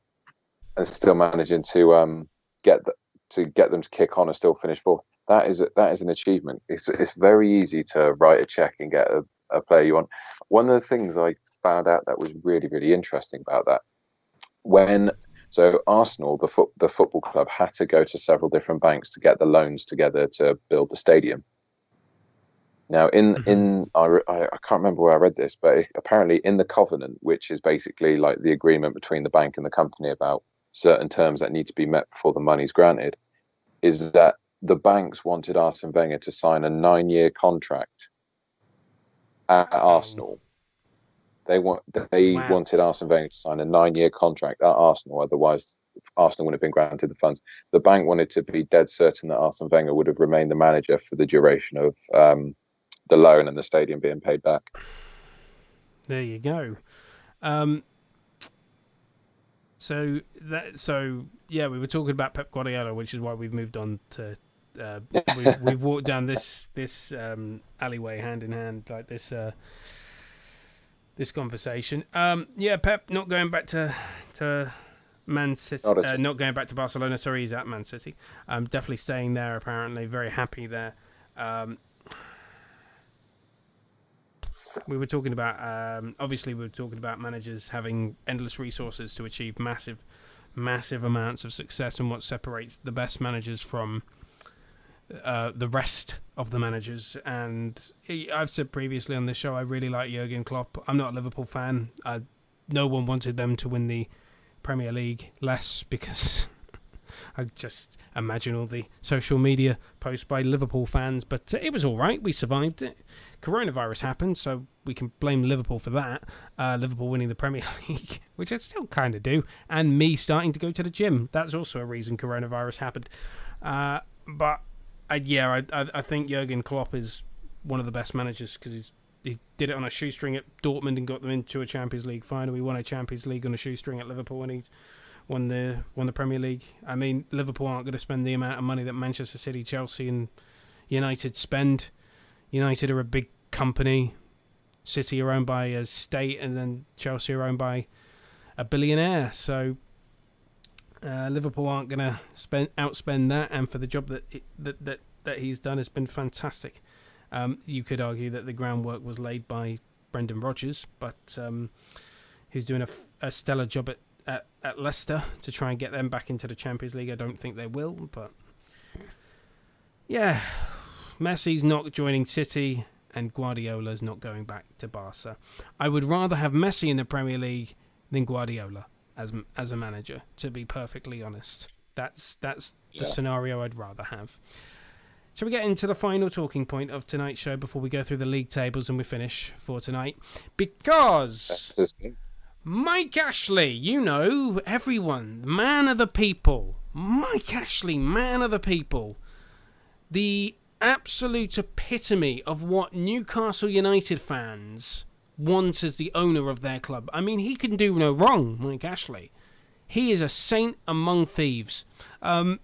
get them to kick on and still finish fourth. That is an achievement. It's very easy to write a check and get a player you want. One of the things I found out that was really, really interesting about that, Arsenal, the football club, had to go to several different banks to get the loans together to build the stadium. Now, I can't remember where I read this, but apparently in the covenant, which is basically like the agreement between the bank and the company about certain terms that need to be met before the money's granted, is that the banks wanted Arsene Wenger to sign a 9-year contract at Arsenal. They wanted Arsene Wenger to sign a 9-year contract at Arsenal, otherwise Arsenal wouldn't have been granted the funds. The bank wanted to be dead certain that Arsene Wenger would have remained the manager for the duration of the loan and the stadium being paid back. There you go. So we were talking about Pep Guardiola, which is why we've moved on to. We've walked down this alleyway hand in hand, like this conversation. Pep not going back to Man City, not going back to Barcelona. Sorry, he's at Man City. Definitely staying there. Apparently, very happy there. We were talking about managers having endless resources to achieve massive amounts of success, and what separates the best managers from the rest of the managers. And I've said previously on this show, I really like Jurgen Klopp. I'm not a Liverpool fan. No one wanted them to win the Premier League less, because I just imagine all the social media posts by Liverpool fans. But it was all right. We survived it. Coronavirus happened, so we can blame Liverpool for that. Liverpool winning the Premier League, which I still kind of do, and me starting to go to the gym. That's also a reason coronavirus happened. But I think Jurgen Klopp is one of the best managers, because he did it on a shoestring at Dortmund and got them into a Champions League final. He won a Champions League on a shoestring at Liverpool, and he's won the Premier League. I mean, Liverpool aren't going to spend the amount of money that Manchester City, Chelsea and United spend. United are a big company. City are owned by a state, and then Chelsea are owned by a billionaire. So Liverpool aren't going to outspend that, and for the job that he's done, has been fantastic. You could argue that the groundwork was laid by Brendan Rodgers, but who's doing a stellar job at Leicester to try and get them back into the Champions League. I don't think they will, but yeah, Messi's not joining City and Guardiola's not going back to Barca. I would rather have Messi in the Premier League than Guardiola as a manager, to be perfectly honest. That's the scenario I'd rather have. Shall we get into the final talking point of tonight's show before we go through the league tables and we finish for tonight? Because Mike Ashley, everyone, man of the people. Mike Ashley, man of the people. The absolute epitome of what Newcastle United fans want as the owner of their club. I mean, he can do no wrong, Mike Ashley. He is a saint among thieves. A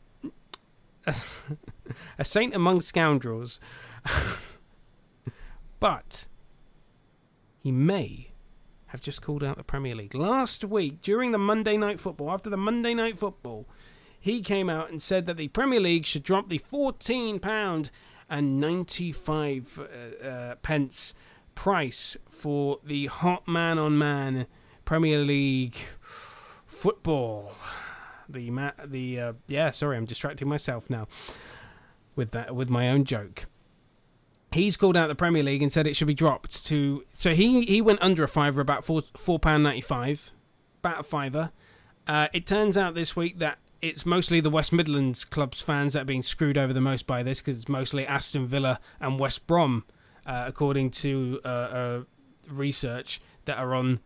saint among scoundrels. But he may have just called out the Premier League. Last week, during the Monday Night Football, after the Monday Night Football, he came out and said that the Premier League should drop the £14.95 pence price for the hot man-on-man Premier League football. Sorry, I'm distracting myself now with my own joke. He's called out the Premier League and said it should be dropped to... So he went under a fiver, about £4.95, about a fiver. It turns out this week that it's mostly the West Midlands clubs fans that are being screwed over the most by this, because it's mostly Aston Villa and West Brom, according to research that are on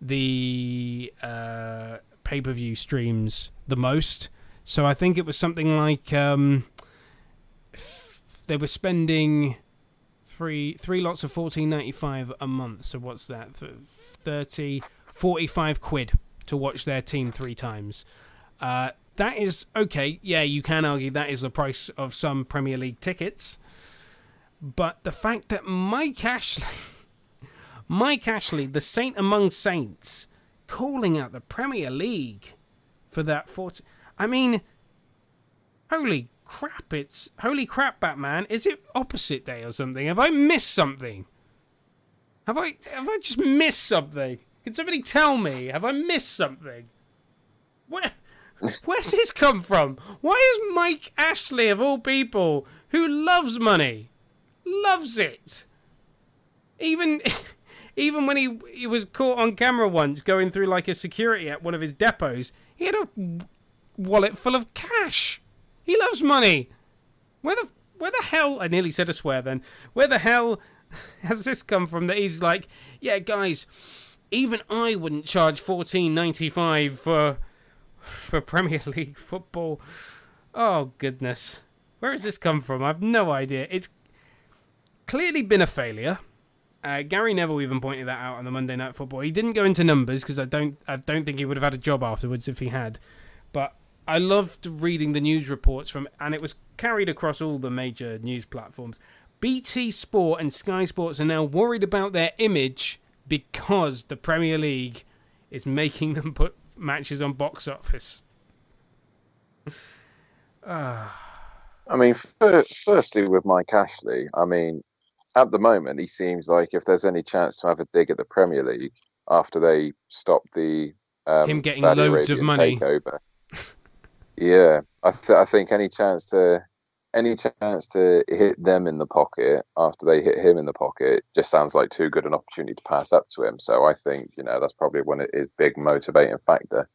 the pay-per-view streams the most. So I think it was something like they were spending three lots of £14.95 a month. So what's that? 45 quid to watch their team 3 times. That is okay. Yeah, you can argue that is the price of some Premier League tickets. But the fact that Mike Ashley, the saint among saints, calling out the Premier League for that 40... I mean, holy crap, Batman. Is it opposite day or something? Have I missed something? Have I just missed something? Can somebody tell me? Have I missed something? Where's this come from? Why is Mike Ashley, of all people, who loves money, loves it, even when he was caught on camera once going through like a security at one of his depots, he had a wallet full of cash. He loves money. Where the hell? I nearly said a swear then. Where the hell has this come from that he's like, yeah, guys, even I wouldn't charge £14.95 for Premier League football. Oh, goodness. Where has this come from? I've no idea. It's clearly been a failure. Gary Neville even pointed that out on the Monday Night Football. He didn't go into numbers because I don't think he would have had a job afterwards if he had. But I loved reading the news reports and it was carried across all the major news platforms. BT Sport and Sky Sports are now worried about their image because the Premier League is making them put matches on box office. I mean, firstly, with Mike Ashley, I mean, at the moment, he seems like if there's any chance to have a dig at the Premier League after they stop the him getting Saudi loads Arabian of money takeover. Yeah, I think any chance to hit them in the pocket after they hit him in the pocket just sounds like too good an opportunity to pass up to him. So I think, that's probably one of his big motivating factor.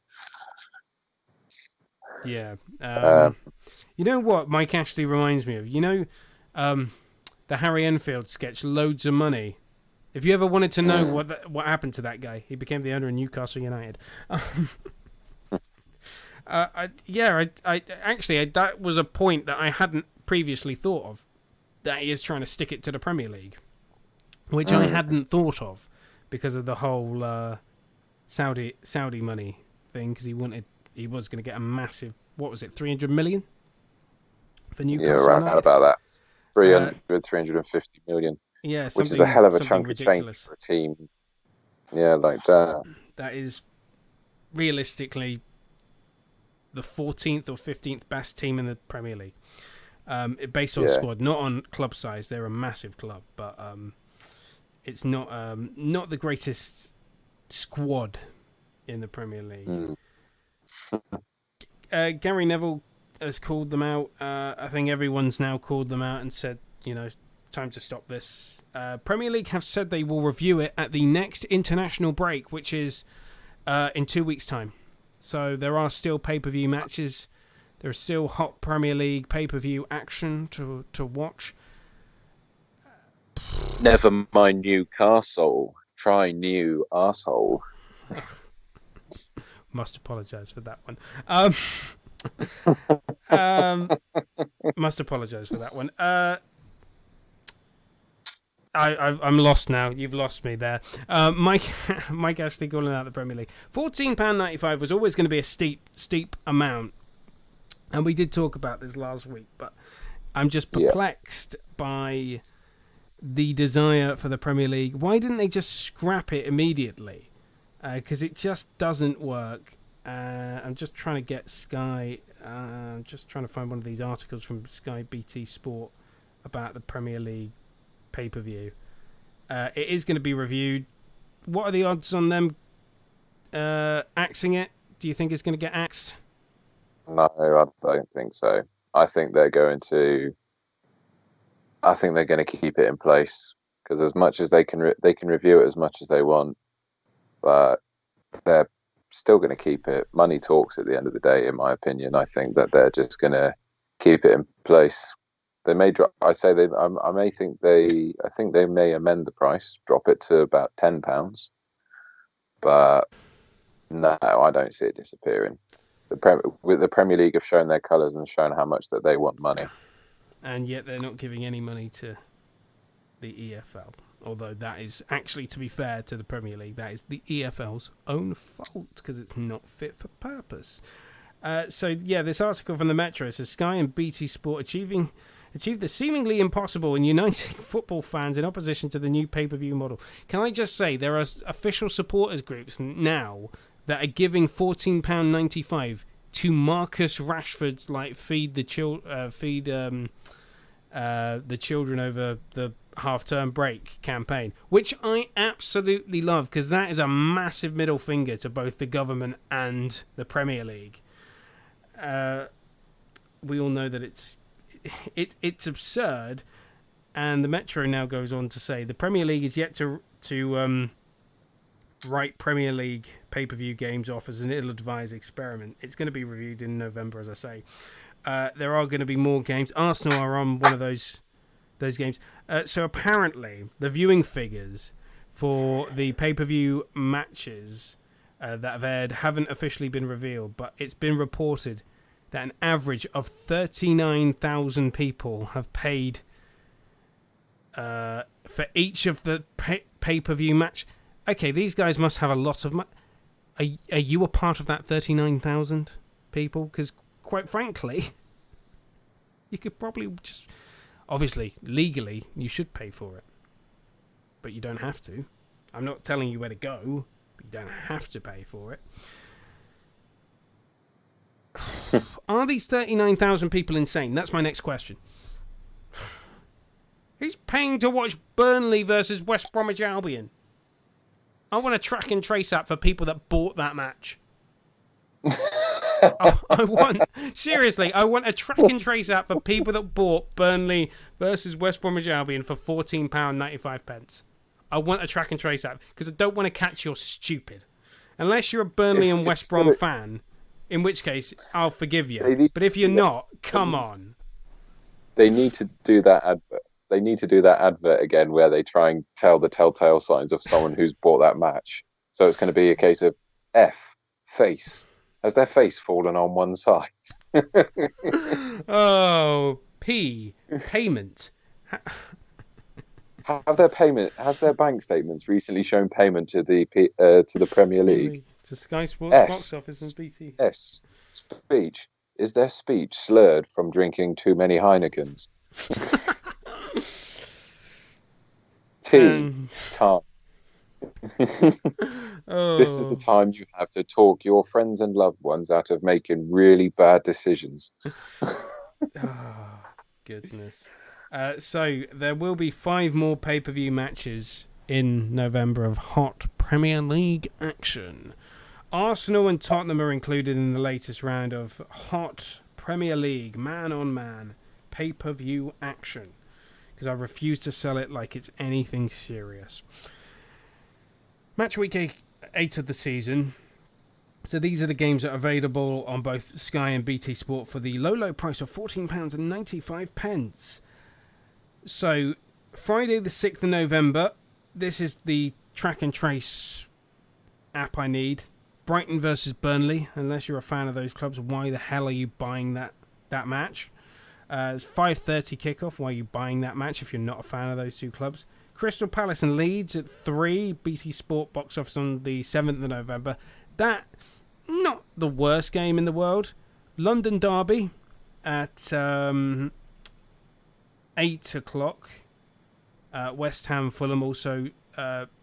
Yeah. You know what Mike Ashley reminds me of? The Harry Enfield sketch, Loads of Money. If you ever wanted to know what happened to that guy, he became the owner of Newcastle United. That was a point that I hadn't previously thought of, that he is trying to stick it to the Premier League, which I hadn't thought of because of the whole Saudi money thing, because he was going to get a massive, what was it, 300 million for Newcastle United? United? About that. 350 million. Yeah, which is a hell of a chunk of change for a team. Yeah, like that. That is realistically the 14th or 15th best team in the Premier League. Based on squad, not on club size. They're a massive club, but it's not the greatest squad in the Premier League. Gary Neville has called them out. I think everyone's now called them out and said, time to stop this. Premier League have said they will review it at the next international break, which is in 2 weeks' time. So there are still pay-per-view matches. There's still hot Premier League pay-per-view action to watch. Never mind Newcastle. Try new arsehole. Must apologise for that one. Must apologise for that one. I'm lost now. You've lost me there. Mike Ashley calling out the Premier League. £14.95 was always going to be a steep amount. And we did talk about this last week, but I'm just perplexed by the desire for the Premier League. Why didn't they just scrap it immediately? Because it just doesn't work. I'm just trying to get Sky. I'm just trying to find one of these articles from Sky BT Sport about the Premier League pay-per-view. It is going to be reviewed. What are the odds on them axing it? Do you think it's going to get axed? No, I don't think so. I think they're going to keep it in place, because as much as they can review it as much as they want, but they're still going to keep it. Money talks at the end of the day, in my opinion. I think that they're just going to keep it in place. They may drop. I think they may amend the price, drop it to about £10. But no, I don't see it disappearing. The Premier League have shown their colours and shown how much that they want money. And yet they're not giving any money to the EFL. Although that is actually, to be fair to the Premier League, that is the EFL's own fault, because it's not fit for purpose. This article from the Metro says Sky and BT Sport achieved the seemingly impossible in uniting football fans in opposition to the new pay-per-view model. Can I just say, there are official supporters groups now that are giving £14.95 to Marcus Rashford's feed the children over the half-term break campaign, which I absolutely love, because that is a massive middle finger to both the government and the Premier League. We all know that it's absurd, and the Metro now goes on to say the Premier League is yet to write Premier League pay-per-view games off as an ill-advised experiment. It's going to be reviewed in November, as I say. There are going to be more games. Arsenal are on one of those games. So apparently, the viewing figures for the pay-per-view matches that have aired haven't officially been revealed, but it's been reported that an average of 39,000 people have paid for each of the pay-per-view match. Okay, these guys must have a lot of money. Are you a part of that 39,000 people? Because quite frankly, you could probably just... Obviously, legally, you should pay for it. But you don't have to. I'm not telling you where to go, but you don't have to pay for it. Are these 39,000 people insane? That's my next question. Who's paying to watch Burnley versus West Bromwich Albion? I want a track and trace app for people that bought that match. I want a track and trace app for people that bought Burnley versus West Bromwich Albion for £14.95. I want a track and trace app, because I don't want to catch you're stupid. Unless you're a Burnley and West Brom fan, in which case I'll forgive you. But if you're not, come on. They need to do that advert. They need to do that advert again, where they try and tell the telltale signs of someone who's bought that match. So it's going to be a case of F, face. Has their face fallen on one side? Oh, P, payment. Has their bank statements recently shown payment to the Premier League? To Sky Sports, Box Office, and BT. S, speech. Is their speech slurred from drinking too many Heinekens? T, time. This is the time you have to talk your friends and loved ones out of making really bad decisions. Oh, goodness. So there will be 5 more pay-per-view matches in November of hot Premier League action. Arsenal and Tottenham are included in the latest round of hot Premier League man-on-man pay-per-view action, because I refuse to sell it like it's anything serious. Match week 8 of the season. So these are the games that are available on both Sky and BT Sport for the low price of £14.95. So Friday the 6th of November, this is the track and trace app I need. Brighton versus Burnley. Unless you're a fan of those clubs, why the hell are you buying that match? It's 5:30 kickoff. Why are you buying that match if you're not a fan of those two clubs? Crystal Palace and Leeds at 3. BT Sport box office on the 7th of November. That, not the worst game in the world. London Derby at 8 o'clock. West Ham Fulham, also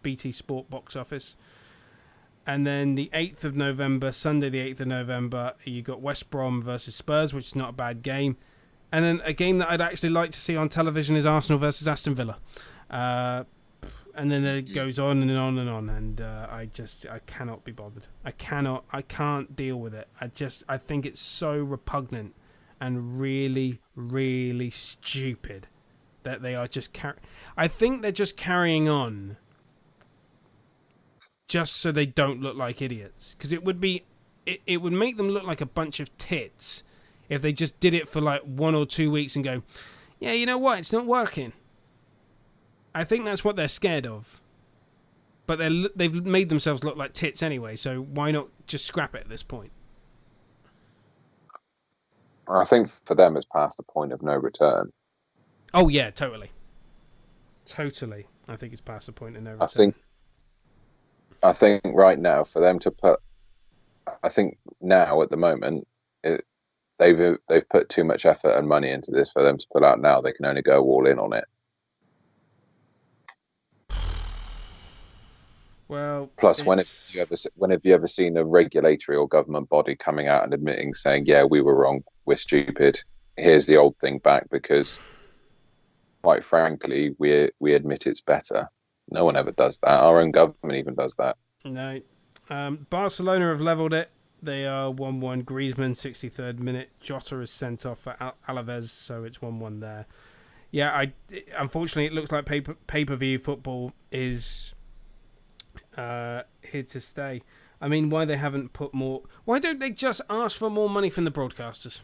BT Sport box office. And then the 8th of November, Sunday the 8th of November, you got West Brom versus Spurs, which is not a bad game. And then a game that I'd actually like to see on television is Arsenal versus Aston Villa. And then it goes on and on and on. And I cannot be bothered. I can't deal with it. I think it's so repugnant and really, really stupid that they are just I think they're just carrying on just so they don't look like idiots. Because it would make them look like a bunch of tits if they just did it for like 1 or 2 weeks and go, yeah, you know what, it's not working. I think that's what they're scared of. But they've made themselves look like tits anyway, so why not just scrap it at this point? I think for them it's past the point of no return. Oh, yeah, totally. Totally. I think it's past the point of no return. I think right now for them to put... I think now at the moment, they've put too much effort and money into this for them to pull out now. They can only go all in on it. Well, plus, when have you ever seen a regulatory or government body coming out and admitting, saying, yeah, we were wrong, we're stupid, here's the old thing back, because quite frankly, we admit it's better. No one ever does that. Our own government even does that. No. Barcelona have levelled it. They are 1-1. Griezmann, 63rd minute. Jota is sent off for Alaves, so it's 1-1 there. Yeah, unfortunately, it looks like pay-per-view football is here to stay. I mean, why they haven't put more... Why don't they just ask for more money from the broadcasters?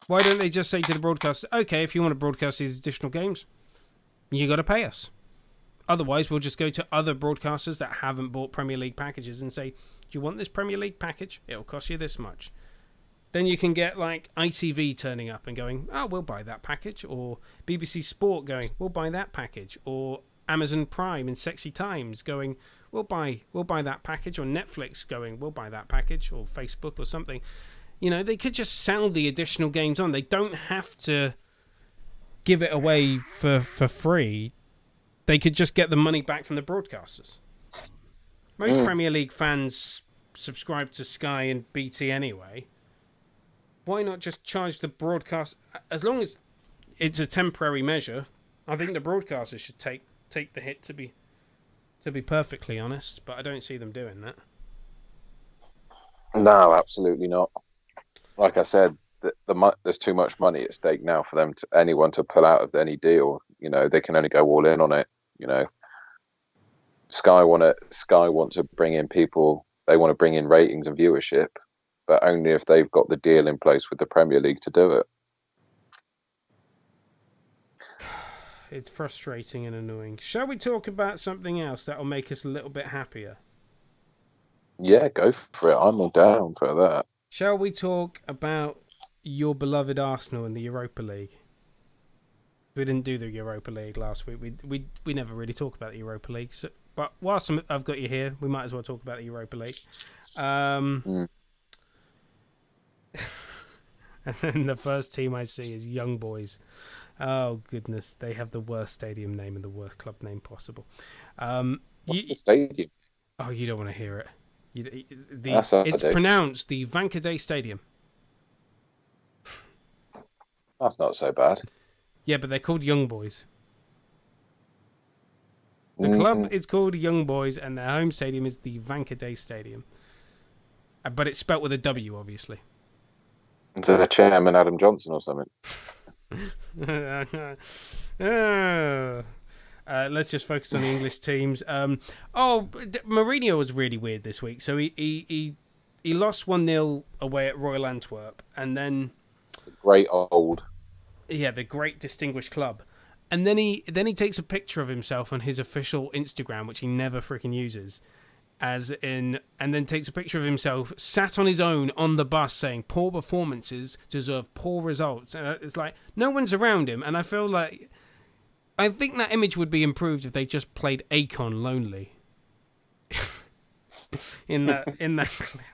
Why don't they just say to the broadcasters, okay, if you want to broadcast these additional games, you got to pay us. Otherwise, we'll just go to other broadcasters that haven't bought Premier League packages and say, do you want this Premier League package? It'll cost you this much. Then you can get like ITV turning up and going, oh, we'll buy that package. Or BBC Sport going, we'll buy that package. Or Amazon Prime and Sexy Times going, we'll buy that package. Or Netflix going, we'll buy that package. Or Facebook or something. You know, they could just sell the additional games on. They don't have to give it away for free. They could just get the money back from the broadcasters. Most Premier League fans subscribe to Sky and BT anyway. Why not just charge the broadcast? As long as it's a temporary measure, I think the broadcasters should take the hit, to be perfectly honest. But I don't see them doing that. No, absolutely not. Like I said, there's too much money at stake now for anyone to pull out of any deal. You know, they can only go all in on it. You know, Sky want to bring in people. They want to bring in ratings and viewership, but only if they've got the deal in place with the Premier League to do it. It's frustrating and annoying. Shall we talk about something else that'll make us a little bit happier? Yeah, go for it. I'm all down for that. Shall we talk about your beloved Arsenal in the Europa League? We didn't do the Europa League last week. We never really talk about the Europa League. So, but whilst I've got you here, we might as well talk about the Europa League. And then the first team I see is Young Boys. Oh, goodness. They have the worst stadium name and the worst club name possible. What's the stadium? Oh, you don't want to hear it. It's pronounced the Wankhede Stadium. That's not so bad. Yeah, but they're called Young Boys. The club is called Young Boys, and their home stadium is the Wankhede Stadium. But it's spelt with a W, obviously. Is it a chairman Adam Johnson or something? Let's just focus on the English teams. Mourinho was really weird this week. So he lost 1-0 away at Royal Antwerp, and then the great distinguished club. And then he takes a picture of himself on his official Instagram, which he never freaking uses, and then takes a picture of himself sat on his own on the bus saying poor performances deserve poor results. And it's like no one's around him, and I feel like I think that image would be improved if they just played Akon lonely in that clip.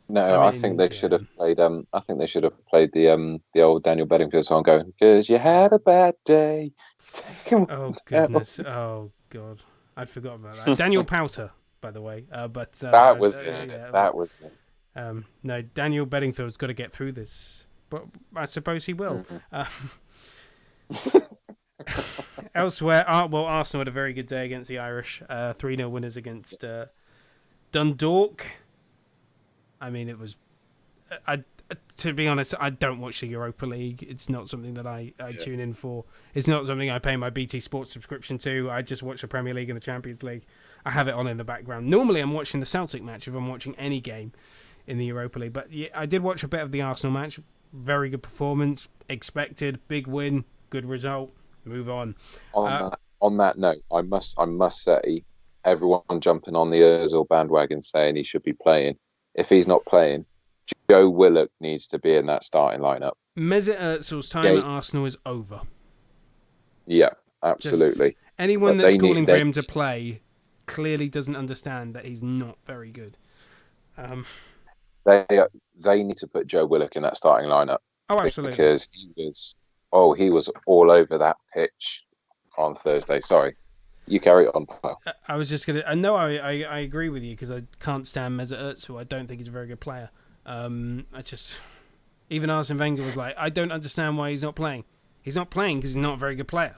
No, I think they should have played. I think they should have played the old Daniel Bedingfield song, going, "'Cause you had a bad day." Oh goodness! Oh god, I'd forgotten about that. Daniel Powter, by the way. But that was it. yeah, that was it. No, Daniel Bedingfield's got to get through this, but I suppose he will. Elsewhere, Arsenal had a very good day against the Irish. 3-0 winners against Dundalk. I mean, it was. To be honest, I don't watch the Europa League. It's not something that I tune in for. It's not something I pay my BT Sports subscription to. I just watch the Premier League and the Champions League. I have it on in the background. Normally, I'm watching the Celtic match if I'm watching any game in the Europa League. But yeah, I did watch a bit of the Arsenal match. Very good performance. Expected. Big win. Good result. Move on. On that note, I must say, everyone jumping on the Ozil bandwagon saying he should be playing. If he's not playing, Joe Willock needs to be in that starting lineup. Mesut Ozil's time at Arsenal is over. Yeah, absolutely. Just anyone that's calling for him to play clearly doesn't understand that he's not very good. They need to put Joe Willock in that starting lineup. Oh, absolutely. Because he was all over that pitch on Thursday. Sorry. You carry on, pal. I was just going to... No, I agree with you because I can't stand Mesut Ozil. I don't think he's a very good player. Even Arsene Wenger was like, I don't understand why he's not playing. He's not playing because he's not a very good player.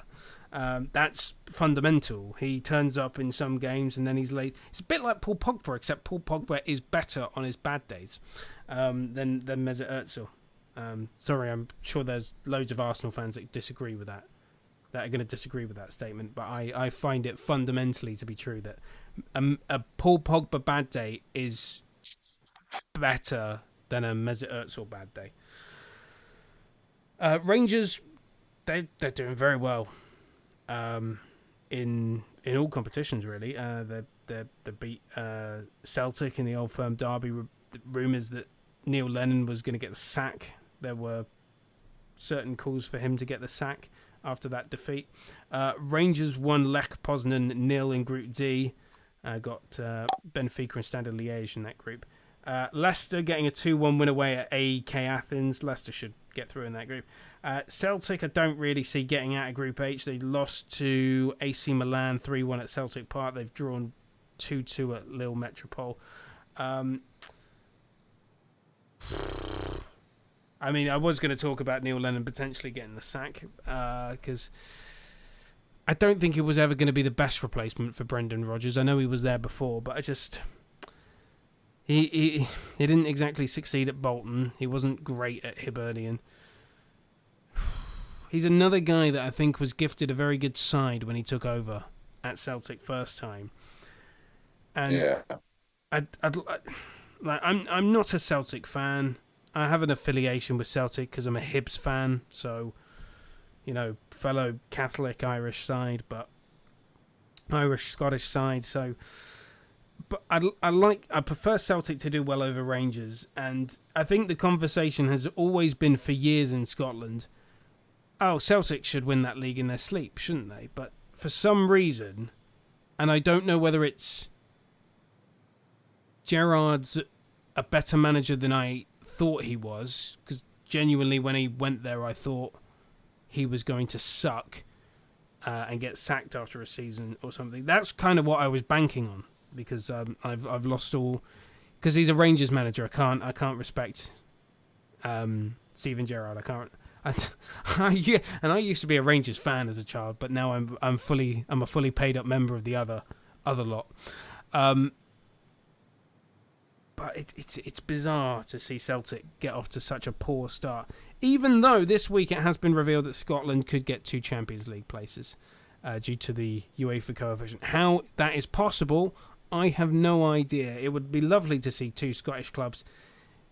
That's fundamental. He turns up in some games and then he's late. It's a bit like Paul Pogba, except Paul Pogba is better on his bad days than Mesut Ozil. Sorry, I'm sure there's loads of Arsenal fans that disagree with that. That are going to disagree with that statement, but I find it fundamentally to be true that a Paul Pogba bad day is better than a Mesut Ozil bad day. Rangers, they're doing very well in all competitions really. They beat Celtic in the Old Firm derby. Rumours that Neil Lennon was going to get the sack. There were certain calls for him to get the sack after that defeat. Rangers won Lech Poznan 0 in Group D. Got Benfica and Standard Liège in that group. Leicester getting a 2-1 win away at AEK Athens. Leicester should get through in that group. Celtic I don't really see getting out of Group H. They lost to AC Milan 3-1 at Celtic Park. They've drawn 2-2 at Lille Metropole. I mean, I was going to talk about Neil Lennon potentially getting the sack because I don't think it was ever going to be the best replacement for Brendan Rodgers. I know he was there before, but I just... He didn't exactly succeed at Bolton. He wasn't great at Hibernian. He's another guy that I think was gifted a very good side when he took over at Celtic first time. And yeah. I'm not a Celtic fan. I have an affiliation with Celtic because I'm a Hibs fan, so, you know, fellow Catholic Irish side, but Irish-Scottish side, so... But I prefer Celtic to do well over Rangers, and I think the conversation has always been for years in Scotland, oh, Celtic should win that league in their sleep, shouldn't they? But for some reason, and I don't know whether it's Gerrard's a better manager than I thought he was, because genuinely when he went there I thought he was going to suck and get sacked after a season or something. That's kind of what I was banking on, because I've lost all, because he's a Rangers manager. I can't respect Steven Gerrard. I can't. And I used to be a Rangers fan as a child, but now I'm a fully paid up member of the other lot. But it's bizarre to see Celtic get off to such a poor start, even though this week it has been revealed that Scotland could get 2 Champions League places due to the UEFA coefficient. How that is possible, I have no idea. It would be lovely to see 2 Scottish clubs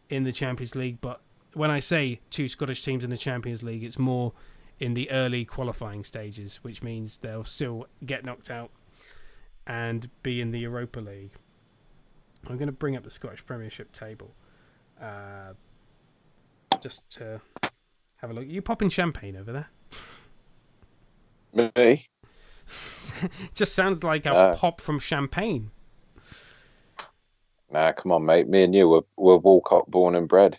in the Champions League, but when I say 2 Scottish teams in the Champions League, it's more in the early qualifying stages, which means they'll still get knocked out and be in the Europa League. I'm going to bring up the Scottish Premiership table just to Have a look. You popping champagne over there? Me? Just sounds like a pop from champagne. Nah, come on, mate. Me and you were Walcott born and bred.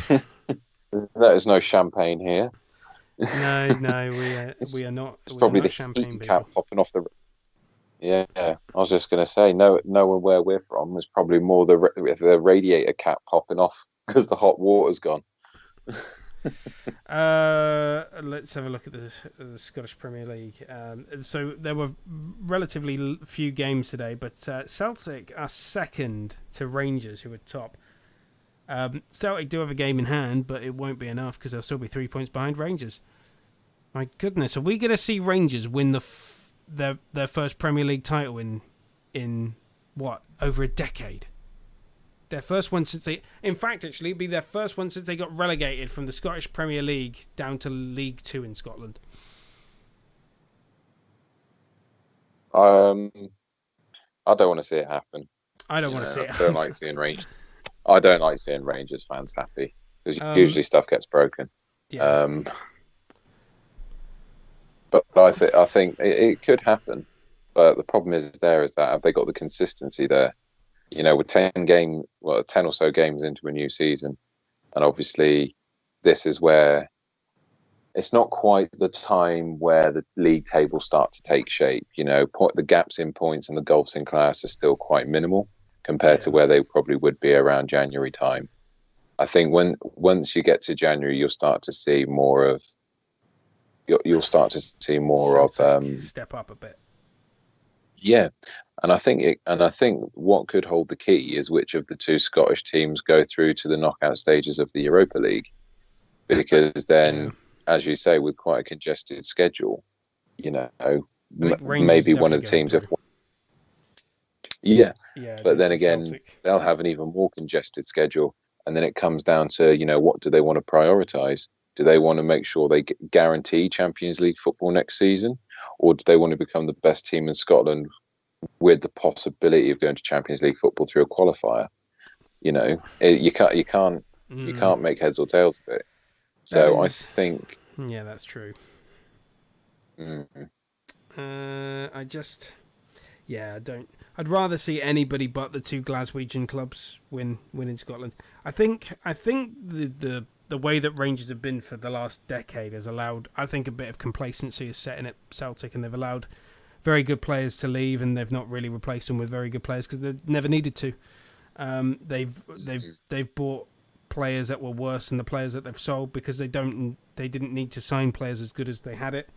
There is no champagne here. No, we are not. It's We are probably not the champagne heat people. cap popping off the. Yeah, I was just going to say, no, knowing where we're from, is probably more the radiator cap popping off because the hot water's gone. Let's have a look at the Scottish Premier League. So there were relatively few games today, but Celtic are second to Rangers, who are top. Celtic do have a game in hand, but it won't be enough because they'll still be 3 points behind Rangers. My goodness, are we going to see Rangers win their first Premier League title in what, over a decade? Their first one since they... In fact, actually, it'd be their first one since they got relegated from the Scottish Premier League down to League 2 in Scotland. I don't want to see it happen. I don't want to see it I don't like seeing Rangers. I don't like seeing Rangers fans happy because usually stuff gets broken. Yeah. But I think it could happen. But the problem is that have they got the consistency there? With 10 or so games into a new season, and obviously this is where it's not quite the time where the league tables start to take shape. The gaps in points and the gulfs in class are still quite minimal compared to where they probably would be around January time. I think once you get to January, you'll start to see more of. You'll start to see more Celtic of step up a bit. Yeah, and I think what could hold the key is which of the two Scottish teams go through to the knockout stages of the Europa League, because then, as you say, with quite a congested schedule, maybe one of the teams have. Yeah, but then again, Celtic. They'll have an even more congested schedule, and then it comes down to what do they want to prioritise? Do they want to make sure they guarantee Champions League football next season, or do they want to become the best team in Scotland with the possibility of going to Champions League football through a qualifier? You can't make heads or tails of it. So I think. Yeah, that's true. I'd rather see anybody but the two Glaswegian clubs win in Scotland. I think the way that Rangers have been for the last decade has allowed, I think, a bit of complacency is setting at Celtic, and they've allowed very good players to leave, and they've not really replaced them with very good players because they've never needed to. They've bought players that were worse than the players that they've sold because they didn't need to sign players as good as they had it,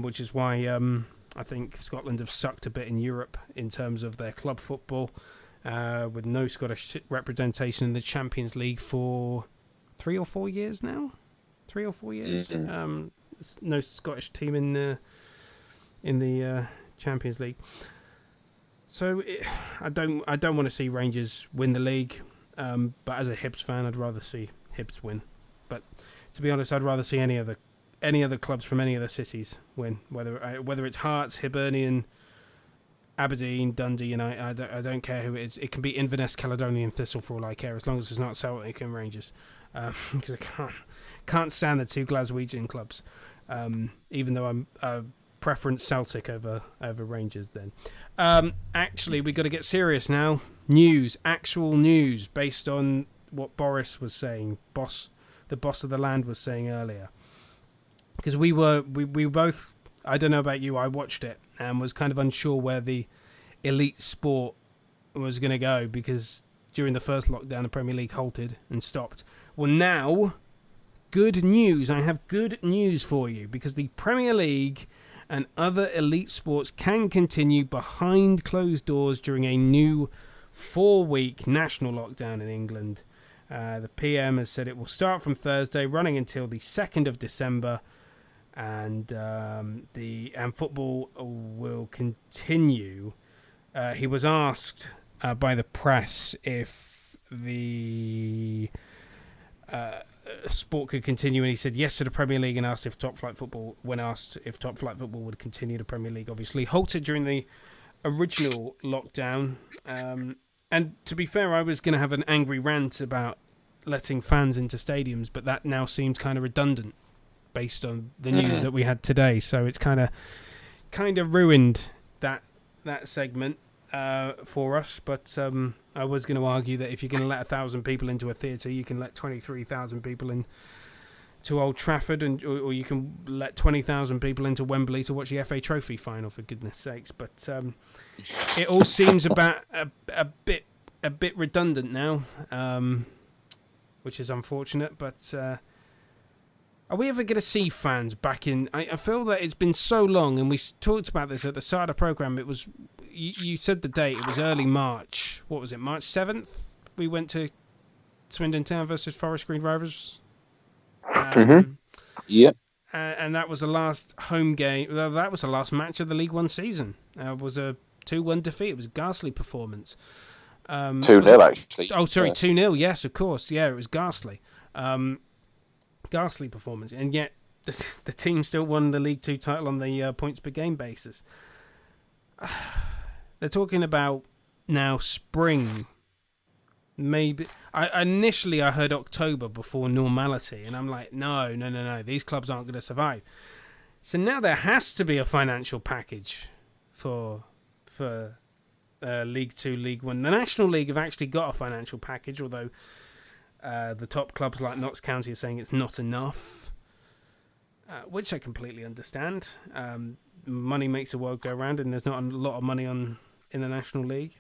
which is why I think Scotland have sucked a bit in Europe in terms of their club football, with no Scottish representation in the Champions League for 3 or 4 years now. 3 or 4 years. No Scottish team in the Champions League. So I don't want to see Rangers win the league. But as a Hibs fan, I'd rather see Hibs win. But to be honest, I'd rather see any other clubs from any other cities win. Whether it's Hearts, Hibernian, Aberdeen, Dundee, United, I don't care who it is. It can be Inverness, Caledonian Thistle for all I care, as long as it's not Celtic and Rangers. Because I can't stand the two Glaswegian clubs. Even though I'm preference Celtic over Rangers. Then, actually, we got to get serious now. Actual news, based on what Boris was saying. The boss of the land was saying earlier. Because we both. I don't know about you. I watched it and was kind of unsure where the elite sport was going to go, because during the first lockdown, the Premier League halted and stopped. Well, now, good news. I have good news for you, because the Premier League and other elite sports can continue behind closed doors during a new 4-week national lockdown in England. The PM has said it will start from Thursday, running until the 2nd of December, and football will continue. He was asked by the press if the sport could continue, and he said yes to the Premier League, and asked if Top Flight Football would continue the Premier League. Obviously halted during the original lockdown, and to be fair, I was going to have an angry rant about letting fans into stadiums, but that now seems kind of redundant based on the news that we had today. So it's kind of ruined that segment for us. But I was going to argue that if you're going to let 1,000 people into a theatre, you can let 23,000 people in to Old Trafford, or you can let 20,000 people into Wembley to watch the FA Trophy final, for goodness sakes. But it all seems about a bit redundant now, which is unfortunate. But are we ever going to see fans back in? I feel that it's been so long, and we talked about this at the start of the programme. It was, you said the date, it was early March. What was it, March 7th? We went to Swindon Town versus Forest Green Rovers. Yeah. And that was the last home game. Well, that was the last match of the League One season. It was a 2-1 defeat. It was a ghastly performance. 2-0 actually. Oh, sorry, 2-0. Yes, of course. Yeah, it was ghastly. Ghastly performance. And yet the team still won the League Two title on the points per game basis. They're talking about now spring. Maybe initially I heard October before normality, and I'm like, no. These clubs aren't going to survive. So now there has to be a financial package for League Two, League One. The National League have actually got a financial package, although the top clubs like Notts County are saying it's not enough, which I completely understand. Money makes the world go round, and there's not a lot of money in the National League.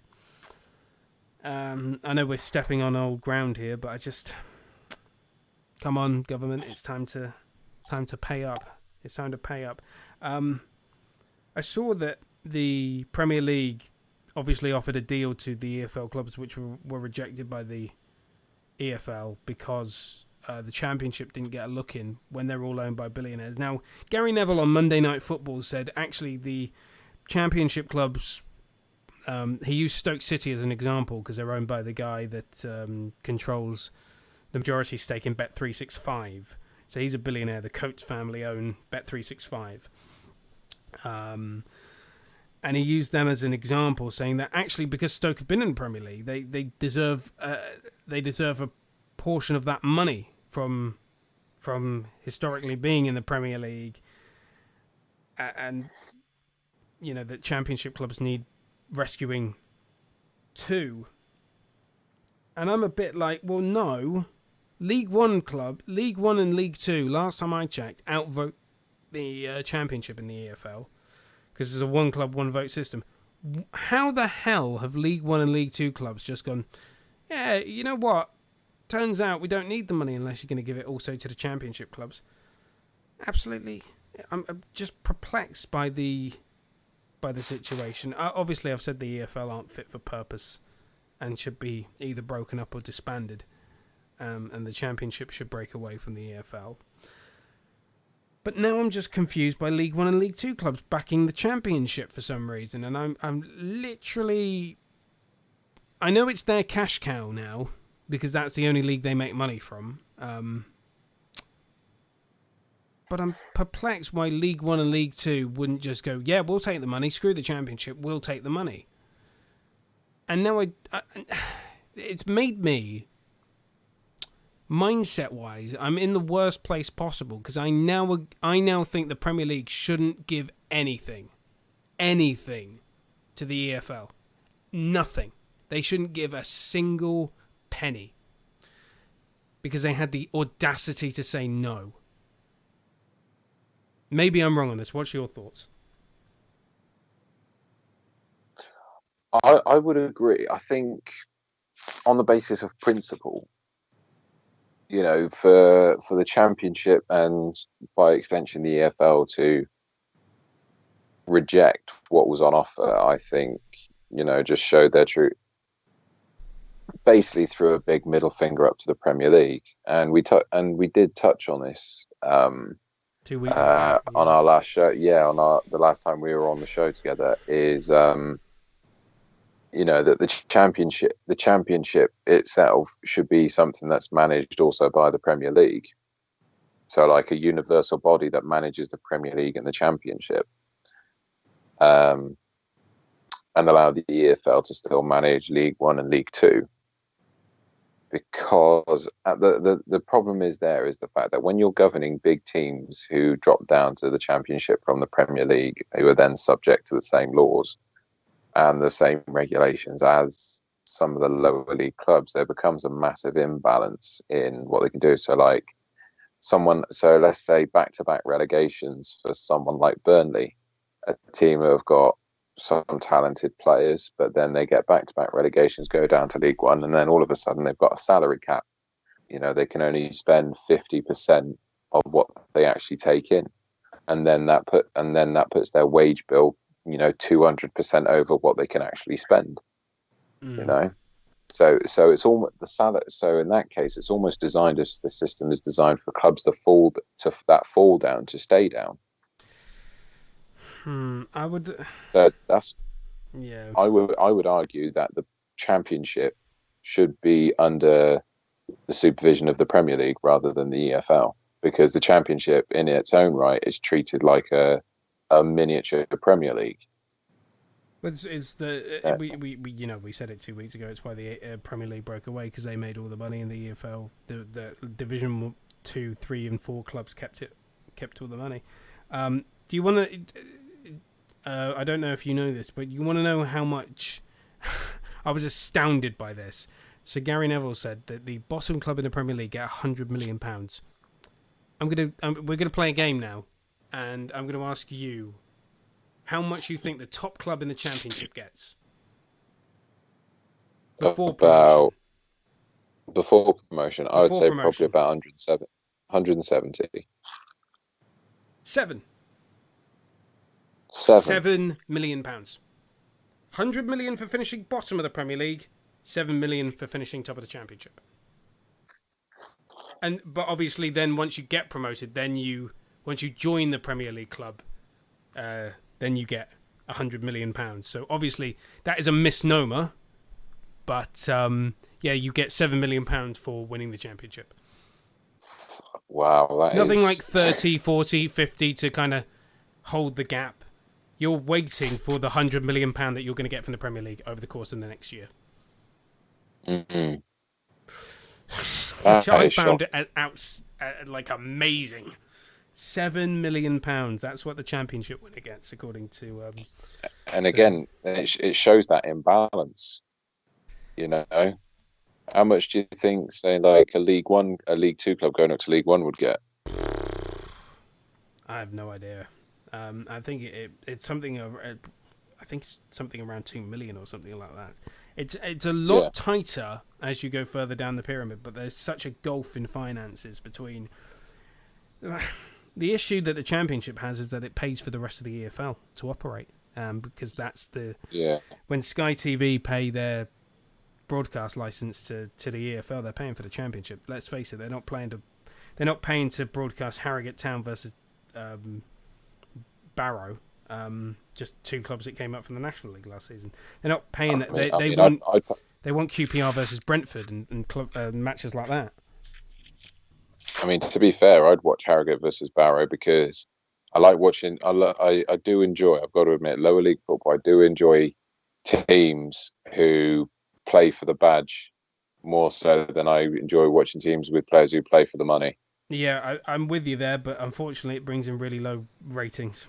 I know we're stepping on old ground here, but I just, come on, government, it's time to pay up. It's time to pay up. I saw that the Premier League obviously offered a deal to the EFL clubs, which were rejected by the EFL because the Championship didn't get a look in when they're all owned by billionaires. Now, Gary Neville on Monday Night Football said actually the Championship clubs. He used Stoke City as an example because they're owned by the guy that controls the majority stake in Bet365. So he's a billionaire. The Coates family own Bet365. And he used them as an example, saying that actually because Stoke have been in the Premier League, they deserve a portion of that money from historically being in the Premier League. And, you know, that Championship clubs need rescuing too. And I'm a bit like, well, no. League One and League Two, last time I checked, outvote the Championship in the EFL because there's a one club, one vote system. How the hell have League One and League Two clubs just gone, yeah, you know what? Turns out we don't need the money unless you're going to give it also to the Championship clubs. Absolutely. I'm just perplexed by the situation. Obviously, I've said the EFL aren't fit for purpose and should be either broken up or disbanded, and the Championship should break away from the EFL. But now I'm just confused by League One and League Two clubs backing the Championship for some reason, and I'm literally... I know it's their cash cow now, because that's the only league they make money from, but I'm perplexed why League One and League Two wouldn't just go, yeah, we'll take the money, screw the Championship, we'll take the money. And now it's made me, mindset-wise, I'm in the worst place possible because I now think the Premier League shouldn't give anything to the EFL. Nothing. They shouldn't give a single penny because they had the audacity to say no. Maybe I'm wrong on this. What's your thoughts? I would agree. I think on the basis of principle, you know, for the Championship and by extension the EFL to reject what was on offer, I think, you know, just showed their true, basically threw a big middle finger up to the Premier League. And we did touch on this 2 weeks ago, on our last show. Yeah, the last time we were on the show together is you know, that the championship itself should be something that's managed also by the Premier League. So like a universal body that manages the Premier League and the Championship, and allow the EFL to still manage League One and League Two. because the problem is the fact that when you're governing big teams who drop down to the Championship from the Premier League, who are then subject to the same laws and the same regulations as some of the lower league clubs, there becomes a massive imbalance in what they can do. So let's say back-to-back relegations for someone like Burnley, a team who have got some talented players, but then they get back-to-back relegations, go down to League One, and then all of a sudden they've got a salary cap. They can only spend 50% of what they actually take in, and then that puts their wage bill, 200% over what they can actually spend. So it's almost the salary. So in that case, it's almost designed as the system is designed for clubs to fall down to stay down. I would. That's. Yeah. I would argue that the Championship should be under the supervision of the Premier League rather than the EFL, because the Championship in its own right is treated like a miniature Premier League. We said it 2 weeks ago. It's why the Premier League broke away, because they made all the money, and the EFL, the Division 2, 3, and 4 clubs kept all the money. Do you want to? I don't know if you know this, but you want to know how much? I was astounded by this. So Gary Neville said that the bottom club in the Premier League get £100 million. We're gonna play a game now, and I'm gonna ask you how much you think the top club in the Championship gets before promotion. Before promotion, I would say probably about 170. £7 million. £100 million for finishing bottom of the Premier League, £7 million for finishing top of the Championship. But obviously, then once you get promoted, once you join the Premier League club, then you get £100 million. So obviously, that is a misnomer. But you get £7 million for winning the Championship. Wow, nothing like 30, 40, 50 to kind of hold the gap. You're waiting for the £100 million that you're going to get from the Premier League over the course of the next year. Mm-hmm. Which I found amazing. £7 million. That's what the Championship winner gets, according to. And again, it shows that imbalance. How much do you think, say, like a League 2 club going up to League 1 would get? I have no idea. I think it's something. I think it's something around 2 million or something like that. It's a lot tighter as you go further down the pyramid, but there's such a gulf in finances between. The issue that the Championship has is that it pays for the rest of the EFL to operate, because that's when Sky TV pay their broadcast license to the EFL, they're paying for the Championship. Let's face it, they're not paying to broadcast Harrogate Town versus Barrow, just two clubs that came up from the National League last season. They're not paying that. They want QPR versus Brentford and club matches like that. I mean, to be fair, I'd watch Harrogate versus Barrow because I like watching. I do enjoy. I've got to admit, lower league football. I do enjoy teams who play for the badge more so than I enjoy watching teams with players who play for the money. Yeah, I'm with you there, but unfortunately, it brings in really low ratings,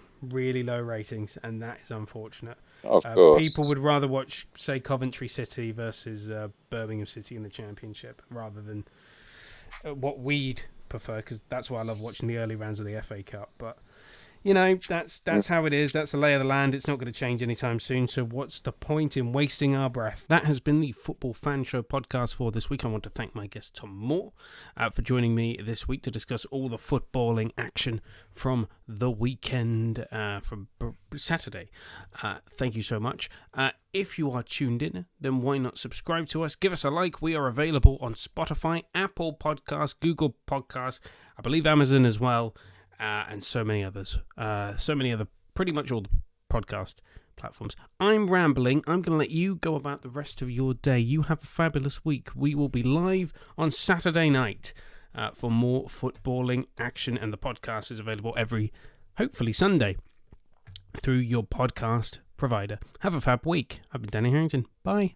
and that is unfortunate. Of course, people would rather watch, say, Coventry City versus Birmingham City in the Championship rather than what we'd prefer, because that's why I love watching the early rounds of the FA Cup. But that's how it is. That's the lay of the land. It's not going to change anytime soon. So what's the point in wasting our breath? That has been the Football Fan Show podcast for this week. I want to thank my guest Tom Moore for joining me this week to discuss all the footballing action from the weekend, from Saturday. Thank you so much. If you are tuned in, then why not subscribe to us? Give us a like. We are available on Spotify, Apple Podcasts, Google Podcasts, I believe Amazon as well. And so many others. Pretty much all the podcast platforms. I'm rambling. I'm going to let you go about the rest of your day. You have a fabulous week. We will be live on Saturday night for more footballing action, and the podcast is available every, hopefully, Sunday through your podcast provider. Have a fab week. I've been Danny Harrington. Bye.